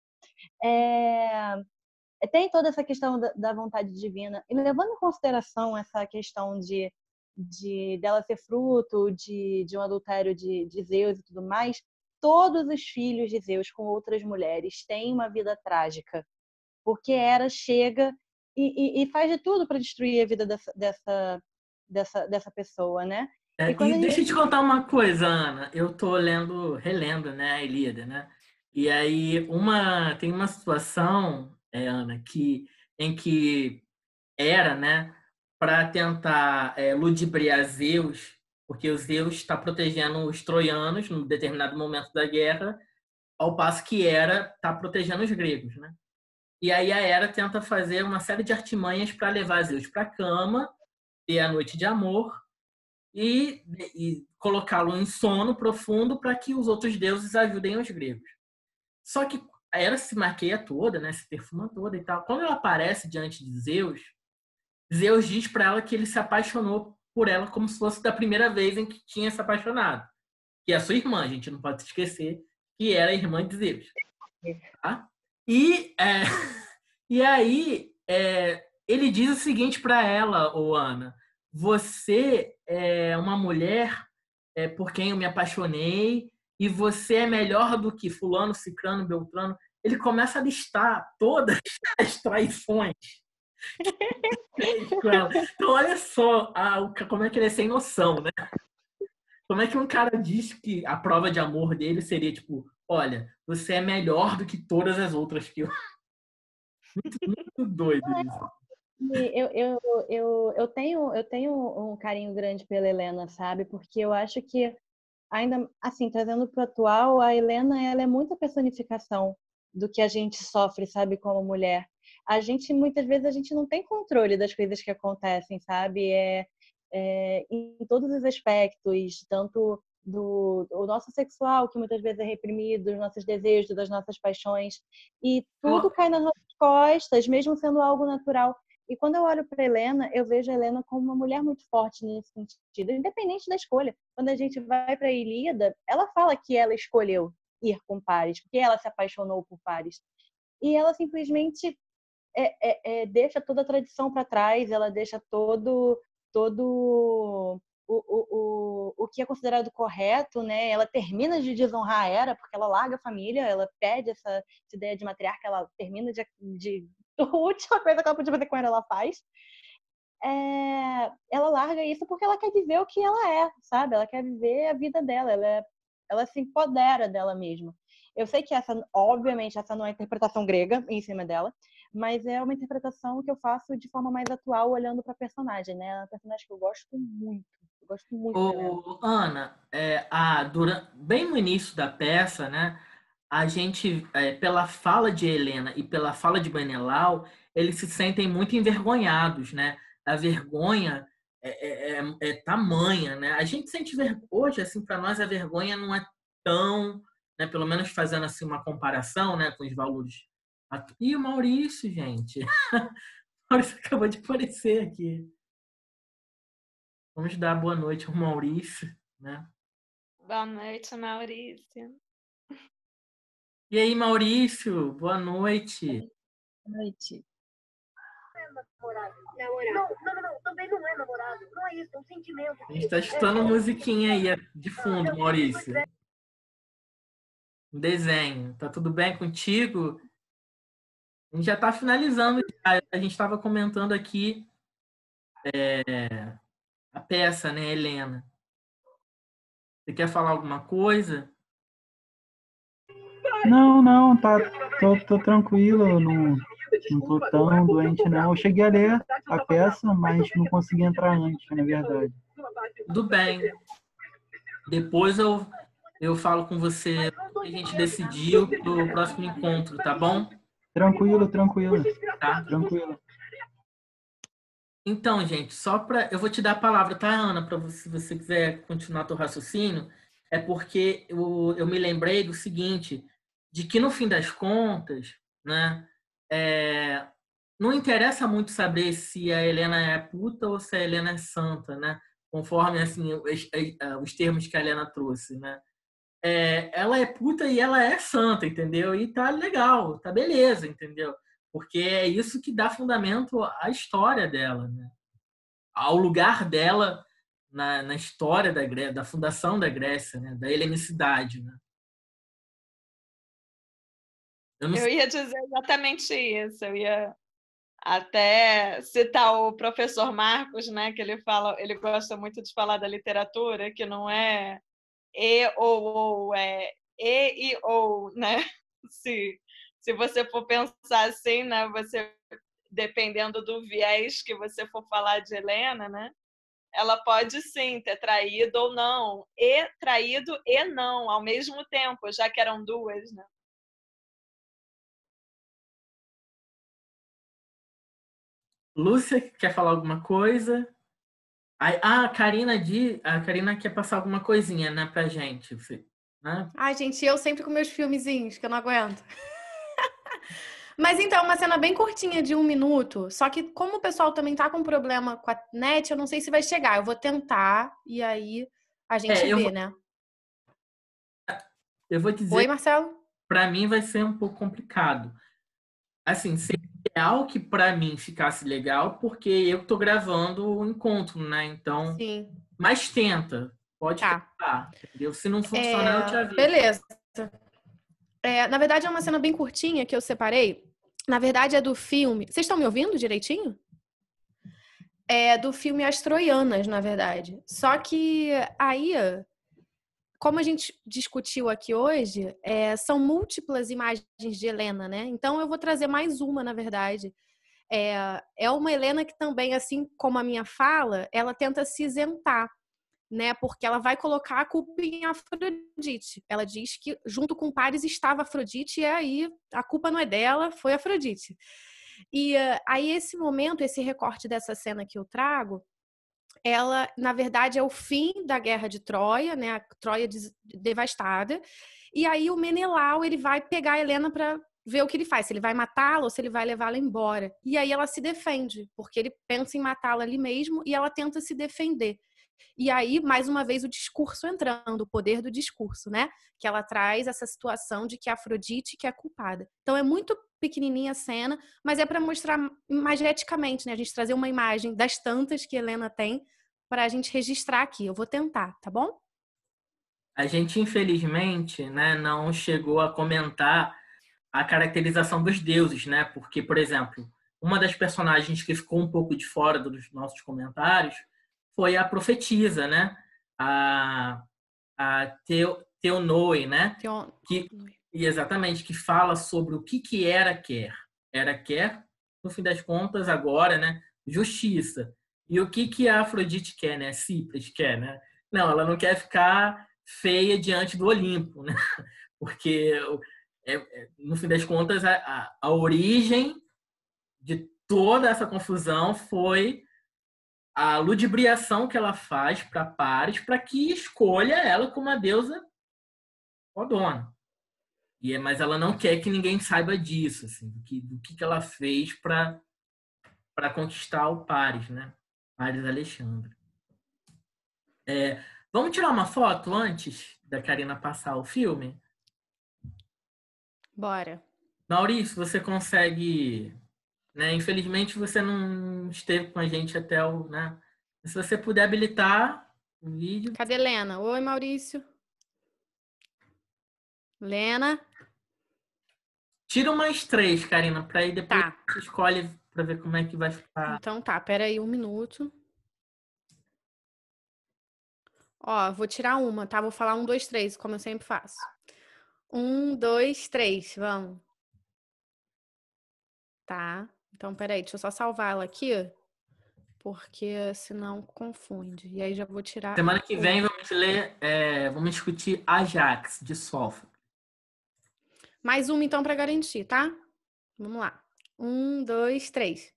Tem toda essa questão da vontade divina. E levando em consideração essa questão de dela ser fruto de um adultério de Zeus e tudo mais, todos os filhos de Zeus com outras mulheres têm uma vida trágica. Porque Hera chega e faz de tudo para destruir a vida dessa pessoa, né? Deixa eu te contar uma coisa, Ana. Eu tô relendo, né, a Ilíada, né? E aí tem uma situação, Ana, em que Hera, né, para tentar ludibriar Zeus, porque o Zeus está protegendo os troianos num determinado momento da guerra, ao passo que Hera está protegendo os gregos, né? E aí a Hera tenta fazer uma série de artimanhas para levar Zeus para a cama, ter a noite de amor e colocá-lo em sono profundo para que os outros deuses ajudem os gregos. Só que a Hera se maqueia toda, né, se perfuma toda e tal. Quando ela aparece diante de Zeus, Zeus diz para ela que ele se apaixonou por ela como se fosse da primeira vez em que tinha se apaixonado. Que é a sua irmã, a gente não pode esquecer que era irmã de Zeus. Tá? E, e aí ele diz o seguinte para ela, Ana: você é uma mulher por quem eu me apaixonei e você é melhor do que fulano, cicrano, beltrano. Ele começa a listar todas as traições com ela. Então, olha só como é que ele é sem noção, né? Como é que um cara diz que a prova de amor dele seria tipo, olha, você é melhor do que todas as outras que eu... Muito doido isso. Eu tenho um carinho grande pela Helena, sabe? Porque eu acho que, ainda assim, trazendo para o atual, a Helena ela é muita personificação do que a gente sofre, sabe, como mulher. Muitas vezes, a gente não tem controle das coisas que acontecem, sabe? Em todos os aspectos, tanto do nosso sexual, que muitas vezes é reprimido, dos nossos desejos, das nossas paixões, e tudo cai nas nossas costas, mesmo sendo algo natural. E quando eu olho para Helena, eu vejo a Helena como uma mulher muito forte nesse sentido, independente da escolha. Quando a gente vai para a Ilíada, ela fala que ela escolheu ir com Paris, porque ela se apaixonou por Paris. E ela simplesmente deixa toda a tradição para trás, ela deixa todo o que é considerado correto, né? Ela termina de desonrar a Hera, porque ela larga a família, ela perde essa ideia de matriarca, ela termina a última coisa que ela podia fazer com ela faz. Ela larga isso porque ela quer viver o que ela é, sabe? Ela quer viver a vida dela, ela se empodera dela mesma. Eu sei que obviamente, essa não é a interpretação grega em cima dela, mas é uma interpretação que eu faço de forma mais atual, olhando para a personagem, né? É uma personagem que eu gosto muito. Eu gosto muito dela. Ana, bem no início da peça, né? A gente, pela fala de Helena e pela fala de Menelau, eles se sentem muito envergonhados, né? A vergonha é tamanha, né? A gente sente hoje, assim, para nós a vergonha não é tão, né? Pelo menos fazendo assim uma comparação, né, com os valores. E o Maurício, gente, o Maurício acabou de aparecer aqui. Vamos dar boa noite ao Maurício, né? Boa noite, Maurício. E aí, Maurício, boa noite. Boa noite. Namorado. Não, também não é namorado. Não é isso, é um sentimento. A gente tá escutando musiquinha aí de fundo, Maurício. Um desenho. Tá tudo bem contigo? A gente já tá finalizando. A gente estava comentando aqui a peça, né, Helena? Você quer falar alguma coisa? Não, tô tranquilo, não tô tão doente, não. Eu cheguei a ler a peça, mas não consegui entrar antes, na verdade. Tudo bem. Depois eu falo com você o que a gente decidiu pro próximo encontro, tá bom? Tranquilo. Tá? Tranquilo. Então, gente, eu vou te dar a palavra, tá, Ana, para se você quiser continuar teu raciocínio, é porque eu me lembrei do seguinte, de que no fim das contas, né, não interessa muito saber se a Helena é puta ou se a Helena é santa, né, conforme assim os termos que a Helena trouxe, né. Ela é puta e ela é santa, entendeu? E tá legal, tá beleza, entendeu? Porque é isso que dá fundamento à história dela, né? Ao lugar dela na história da fundação da Grécia, né? Da helenicidade, né? Eu ia dizer exatamente isso. Eu ia até citar o professor Marcos, né? Que ele gosta muito de falar da literatura, que não é e ou, é e ou, né? se você for pensar assim, né? Você, dependendo do viés que você for falar de Helena, né? Ela pode sim ter traído ou não, e traído e não ao mesmo tempo, já que eram duas, né? Lúcia, quer falar alguma coisa? A Karina quer passar alguma coisinha, né, pra gente. Né? Ai, gente, eu sempre com meus filmezinhos, que eu não aguento. Mas então, uma cena bem curtinha de 1 minuto. Só que como o pessoal também tá com problema com a net, eu não sei se vai chegar. Eu vou tentar e aí a gente vê, né? Eu vou dizer, Oi, Marcelo? Pra mim vai ser um pouco complicado. Assim, seria ideal que pra mim ficasse legal, porque eu tô gravando o encontro, né? Então, Sim. mas tenta. Pode Tá. tentar, entendeu? Se não funcionar, eu te aviso. Beleza. Na verdade, é uma cena bem curtinha que eu separei. Na verdade, é do filme. Vocês estão me ouvindo direitinho? É do filme As Troianas, na verdade. Só que aí, como a gente discutiu aqui hoje, são múltiplas imagens de Helena, né? Então eu vou trazer mais uma, na verdade. É uma Helena que também, assim como a minha fala, ela tenta se isentar, né? Porque ela vai colocar a culpa em Afrodite. Ela diz que junto com Paris estava Afrodite e aí a culpa não é dela, foi Afrodite. E aí esse momento, esse recorte dessa cena que eu trago, ela, na verdade, é o fim da guerra de Troia, né? A Troia devastada. E aí o Menelau, ele vai pegar a Helena para ver o que ele faz, se ele vai matá-la ou se ele vai levá-la embora. E aí ela se defende, porque ele pensa em matá-la ali mesmo e ela tenta se defender. E aí, mais uma vez, o discurso entrando, o poder do discurso, né? Que ela traz essa situação de que a Afrodite que é a culpada. Então, é muito pequenininha a cena, mas é para mostrar imageticamente, né? A gente trazer uma imagem das tantas que Helena tem para a gente registrar aqui. Eu vou tentar, tá bom? A gente, infelizmente, né, não chegou a comentar a caracterização dos deuses, né? Porque, por exemplo, uma das personagens que ficou um pouco de fora dos nossos comentários foi a profetisa, né? A Theonoe, né? Exatamente, que fala sobre o que Hera quer. Hera quer, no fim das contas, agora, né? Justiça. E o que a Afrodite quer, né? Cipras quer, né? Não, ela não quer ficar feia diante do Olimpo, né? Porque, no fim das contas, a origem de toda essa confusão foi a ludibriação que ela faz para Paris para que escolha ela como a deusa fodona. Mas ela não quer que ninguém saiba disso, assim, do que ela fez para conquistar o Paris, né? Paris Alexandre. Vamos tirar uma foto antes da Karina passar o filme? Bora. Maurício, você consegue... Né? Infelizmente, você não esteve com a gente até o... Né? Se você puder habilitar o vídeo... Cadê Lena? Oi, Maurício. Lena? Tira umas 3, Karina, para aí depois tá. Você escolhe para ver como é que vai ficar. Então tá, pera aí 1 minuto. Ó, vou tirar uma, tá? Vou falar 1, 2, 3, como eu sempre faço. 1, 2, 3, vamos. Tá, então peraí, deixa eu só salvar ela aqui, porque senão confunde. E aí já vou tirar... Semana que vem vamos discutir Ajax, de Sófocles. Mais uma então para garantir, tá? Vamos lá. 1, 2, 3.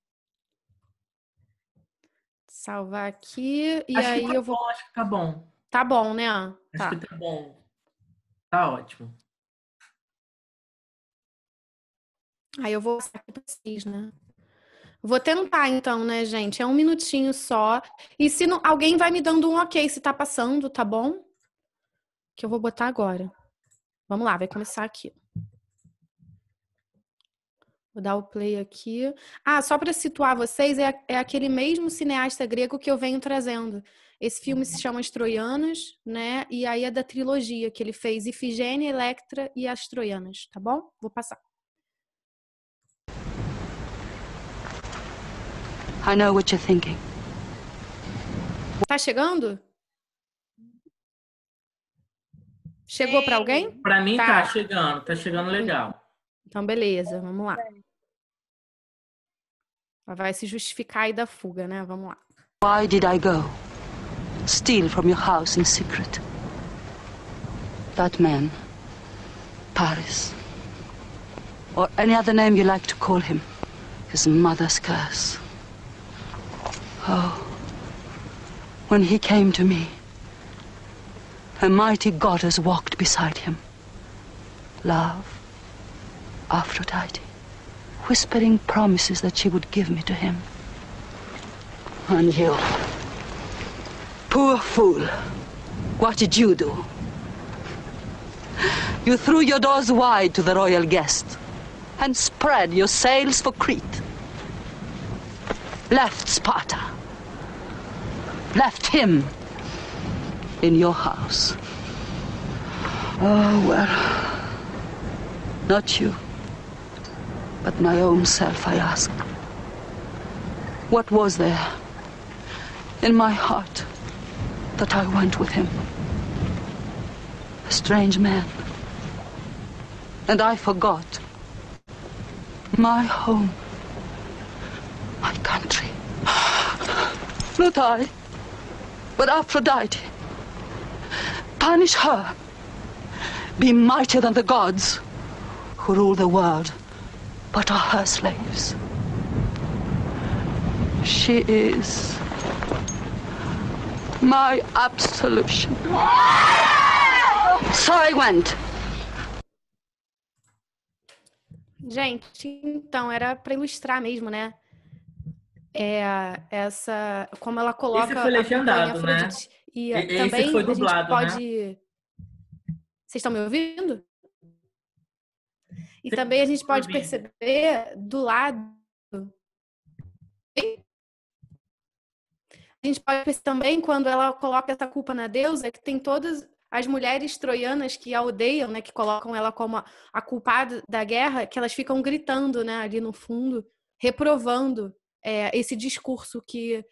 Salvar aqui e aí eu vou... Acho que tá bom. Tá bom, né? Acho que tá bom. Tá ótimo. Aí eu vou passar aqui pra vocês, né? Vou tentar então, né, gente? É 1 minutinho só. E se não, alguém vai me dando um ok se tá passando, tá bom? Que eu vou botar agora. Vamos lá, vai começar aqui. Vou dar o play aqui. Ah, só para situar vocês, é aquele mesmo cineasta grego que eu venho trazendo. Esse filme se chama As Troianas, né? E aí é da trilogia que ele fez Ifigênia, Electra e As Troianas, tá bom? Vou passar. I know what you're thinking. Tá chegando? Chegou para alguém? Para mim tá chegando legal. Então, beleza, vamos lá. Ela vai se justificar aí da fuga, né? Vamos lá. Why did I go? Steal from your house in secret. That man, Paris, or any other name you like to call him, his mother's curse. Oh, when he came to me, a mighty goddess walked beside him. Love, Aphrodite, whispering promises that she would give me to him. And you, poor fool, what did you do? You threw your doors wide to the royal guest and spread your sails for Crete. Left Sparta. Left him in your house. Oh, well, not you, but my own self, I ask. What was there in my heart that I went with him? A strange man. And I forgot my home, my country. Not I, but Aphrodite. Punish her. Be mightier than the gods who rule the world, but are her slaves. She is my absolution. So I went. Gente, então, era para ilustrar mesmo, né? Essa, como ela coloca Esse foi legendado, né? E Esse também foi dublado, a gente pode... né? Vocês estão me ouvindo? E Sim, também a gente pode ouvindo. perceber do lado... A gente pode perceber também, quando ela coloca essa culpa na deusa, que tem todas as mulheres troianas que a odeiam, né, que colocam ela como a culpada da guerra, que elas ficam gritando, né, ali no fundo, reprovando esse discurso que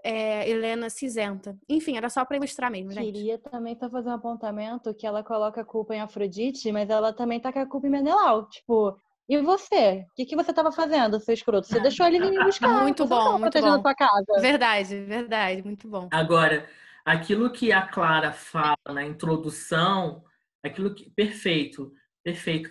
Helena se isenta. Enfim, era só para ilustrar mesmo, gente. Queria também só fazer um apontamento que ela coloca a culpa em Afrodite, mas ela também tá com a culpa em Menelau. Tipo, e você? O que você tava fazendo, seu escroto? Você deixou ele vir me buscar. Muito você não bom, tava muito protegendo bom. a tua casa. Verdade, muito bom. Agora, aquilo que a Clara fala na introdução, aquilo que... Perfeito,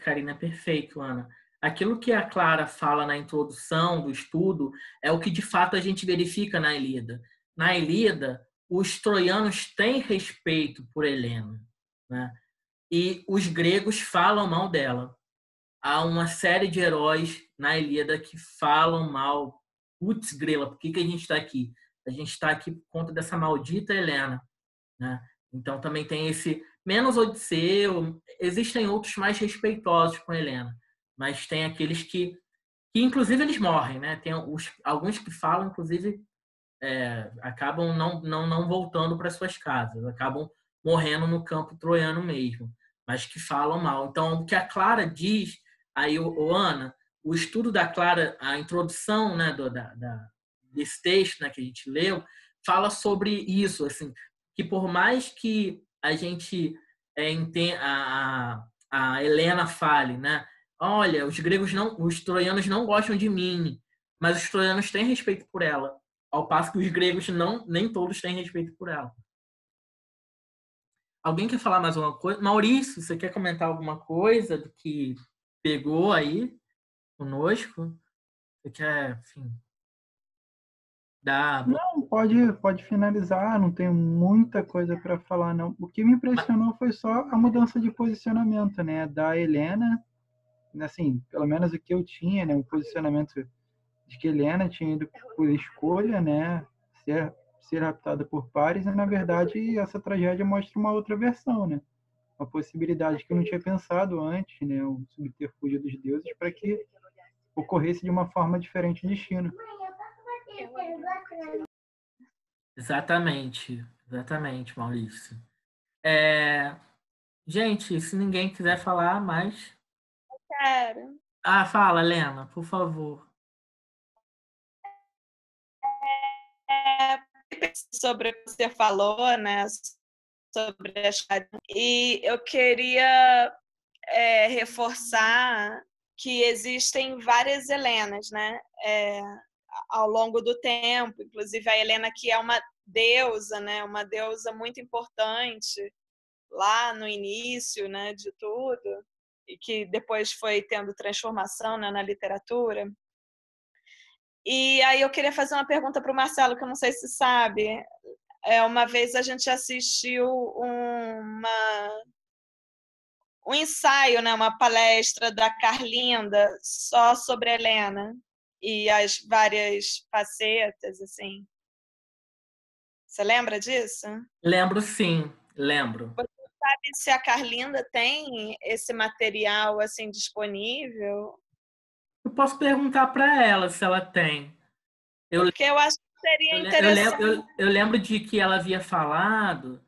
Karina, perfeito, Ana. Aquilo que a Clara fala na introdução do estudo é o que, de fato, a gente verifica na Ilíada. Na Ilíada, os troianos têm respeito por Helena, né? E os gregos falam mal dela. Há uma série de heróis na Ilíada que falam mal. Putz, grela, por que a gente está aqui? A gente está aqui por conta dessa maldita Helena, né? Então também tem esse menos Odisseu, existem outros mais respeitosos com Helena, mas tem aqueles que inclusive eles morrem, né? Tem alguns que falam, inclusive, acabam não voltando para suas casas, acabam morrendo no campo troiano mesmo, mas que falam mal. Então, o que a Clara diz, aí, Ana, o estudo da Clara, a introdução, né, desse texto, né, que a gente leu, fala sobre isso, assim, que por mais que a gente a Helena fale, né, olha, os troianos não gostam de mim, mas os troianos têm respeito por ela, ao passo que os gregos nem todos têm respeito por ela. Alguém quer falar mais alguma coisa? Maurício, você quer comentar alguma coisa do que pegou aí conosco? Você quer, enfim, dar... Não, pode finalizar, não tenho muita coisa para falar, não. O que me impressionou foi só a mudança de posicionamento, né, da Helena, assim, pelo menos o que eu tinha, né, o posicionamento de que Helena tinha ido por escolha, né, ser raptada por Paris, e na verdade essa tragédia mostra uma outra versão, né, uma possibilidade que eu não tinha pensado antes, né, o subterfúgio dos deuses para que ocorresse de uma forma diferente o destino. Exatamente, Maurício. Gente, se ninguém quiser falar mais... Quero. Fala, Helena, por favor. Sobre o que você falou, né? sobre as e eu queria reforçar que existem várias Helenas, né? Ao longo do tempo, inclusive a Helena que é uma deusa, né? Uma deusa muito importante lá no início, né? De tudo, e que depois foi tendo transformação, né? Na literatura. E aí eu queria fazer uma pergunta para o Marcelo, que eu não sei se sabe. Uma vez a gente assistiu um ensaio, né? Uma palestra da Carlinda só sobre a Helena e as várias facetas, assim. Você lembra disso? Lembro, sim. Lembro. Você sabe se a Carlinda tem esse material assim disponível? Eu posso perguntar para ela se ela tem. Porque eu acho que seria interessante. Eu lembro de que ela havia falado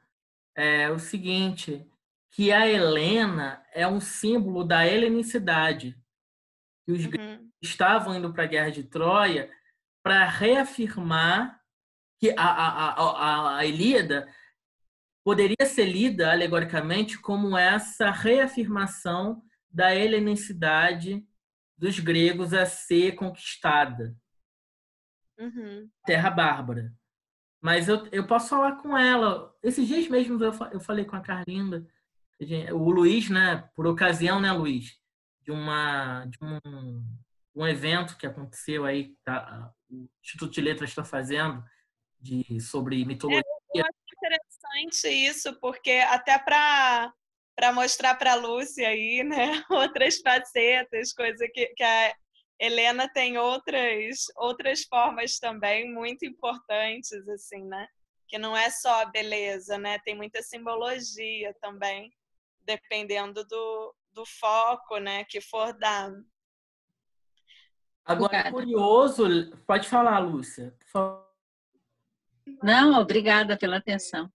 o seguinte, que a Helena é um símbolo da helenicidade, que os gregos estavam indo para a Guerra de Troia para reafirmar que a Ilíada poderia ser lida alegoricamente como essa reafirmação da helenicidade dos gregos a ser conquistada. Terra bárbara. Mas eu posso falar com ela. Esses dias mesmo eu falei com a Carlinda. O Luiz, né? Por ocasião, né, Luiz? De um evento que aconteceu aí, tá, o Instituto de Letras está fazendo, sobre mitologia. Eu acho interessante isso, porque até para mostrar para a Lúcia aí, né? Outras facetas, coisa que a Helena tem outras formas também muito importantes, assim, né? Que não é só a beleza, né? Tem muita simbologia também, dependendo do foco, né? Que for dado. Agora, é curioso... Pode falar, Lúcia. Por favor. Não, obrigada pela atenção.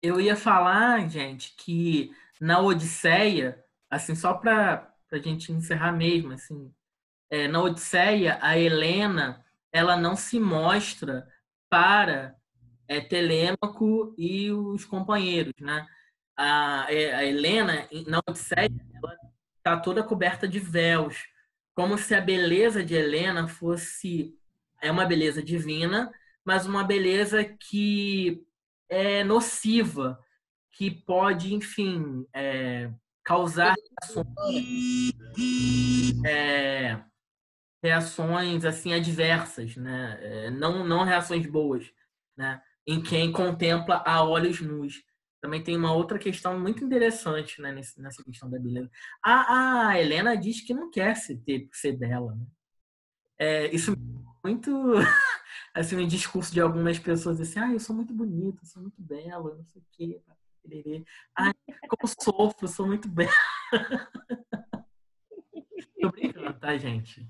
Eu ia falar, gente, que na Odisseia, assim, só para a gente encerrar mesmo, assim, na Odisseia, a Helena, ela não se mostra para Telêmaco e os companheiros, né? A Helena, na Odisseia, ela está toda coberta de véus, como se a beleza de Helena fosse uma beleza divina, mas uma beleza que é nociva, que pode, enfim, causar reações assim adversas, né? Não reações boas, né? Em quem contempla a olhos nus. Também tem uma outra questão muito interessante, né, nessa questão da beleza. A Helena diz que não quer ser bela, né? Isso muito assim, um discurso de algumas pessoas assim, eu sou muito bonita, sou muito bela, não sei o quê. Como sofro, sou muito bela. Tô brincando, tá, gente?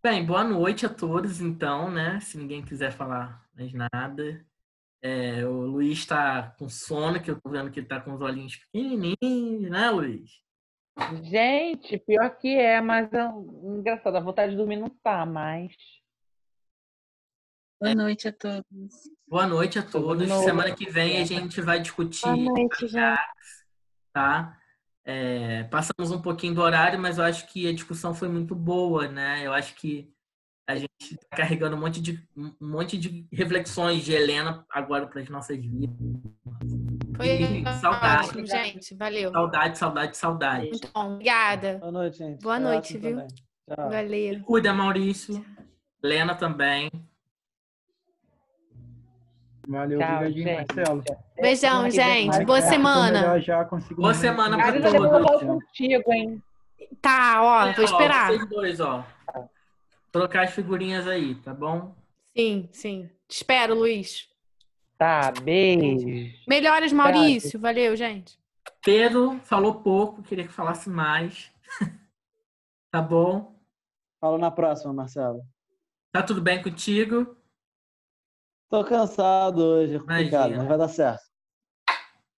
Bem, boa noite a todos, então, né? Se ninguém quiser falar mais nada. O Luiz está com sono, que eu tô vendo que ele tá com os olhinhos pequenininhos, né, Luiz? Gente, pior que mas engraçado, a vontade de dormir não tá, mas... Boa noite a todos. Boa noite a todos. Boa noite. Semana que vem a gente vai discutir... Boa noite, gente. Tá? Passamos um pouquinho do horário, mas eu acho que a discussão foi muito boa, né? Eu acho que a gente está carregando um monte de reflexões de Helena agora para as nossas vidas. Foi saudade, ótimo, gente. Valeu. Saudade. Muito bom. Obrigada. Boa noite, gente. Boa noite, viu? Tchau. Valeu. Cuida, Maurício. Lena também. Valeu, Tchau, obrigadinho, gente. Marcelo. Beijão, gente. Vai Boa que tá ficando semana. melhor já, consigo Boa me- semana me- pra Às vezes eu vou todos. falar contigo, hein? Tá, ó, vou esperar. Vocês dois, trocar as figurinhas aí, tá bom? Sim, sim. Te espero, Luiz. Tá, beijo. Melhoras, Maurício. Valeu, gente. Pedro falou pouco, queria que falasse mais. Tá bom? Falo na próxima, Marcelo. Tá tudo bem contigo? Tô cansado hoje, é complicado, Imagina. mas vai dar certo.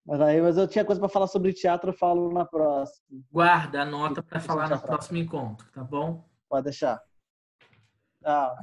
Mas eu tinha coisa para falar sobre teatro, eu falo na próxima. Guarda a nota para falar no próximo encontro, tá bom? Pode deixar. Tchau.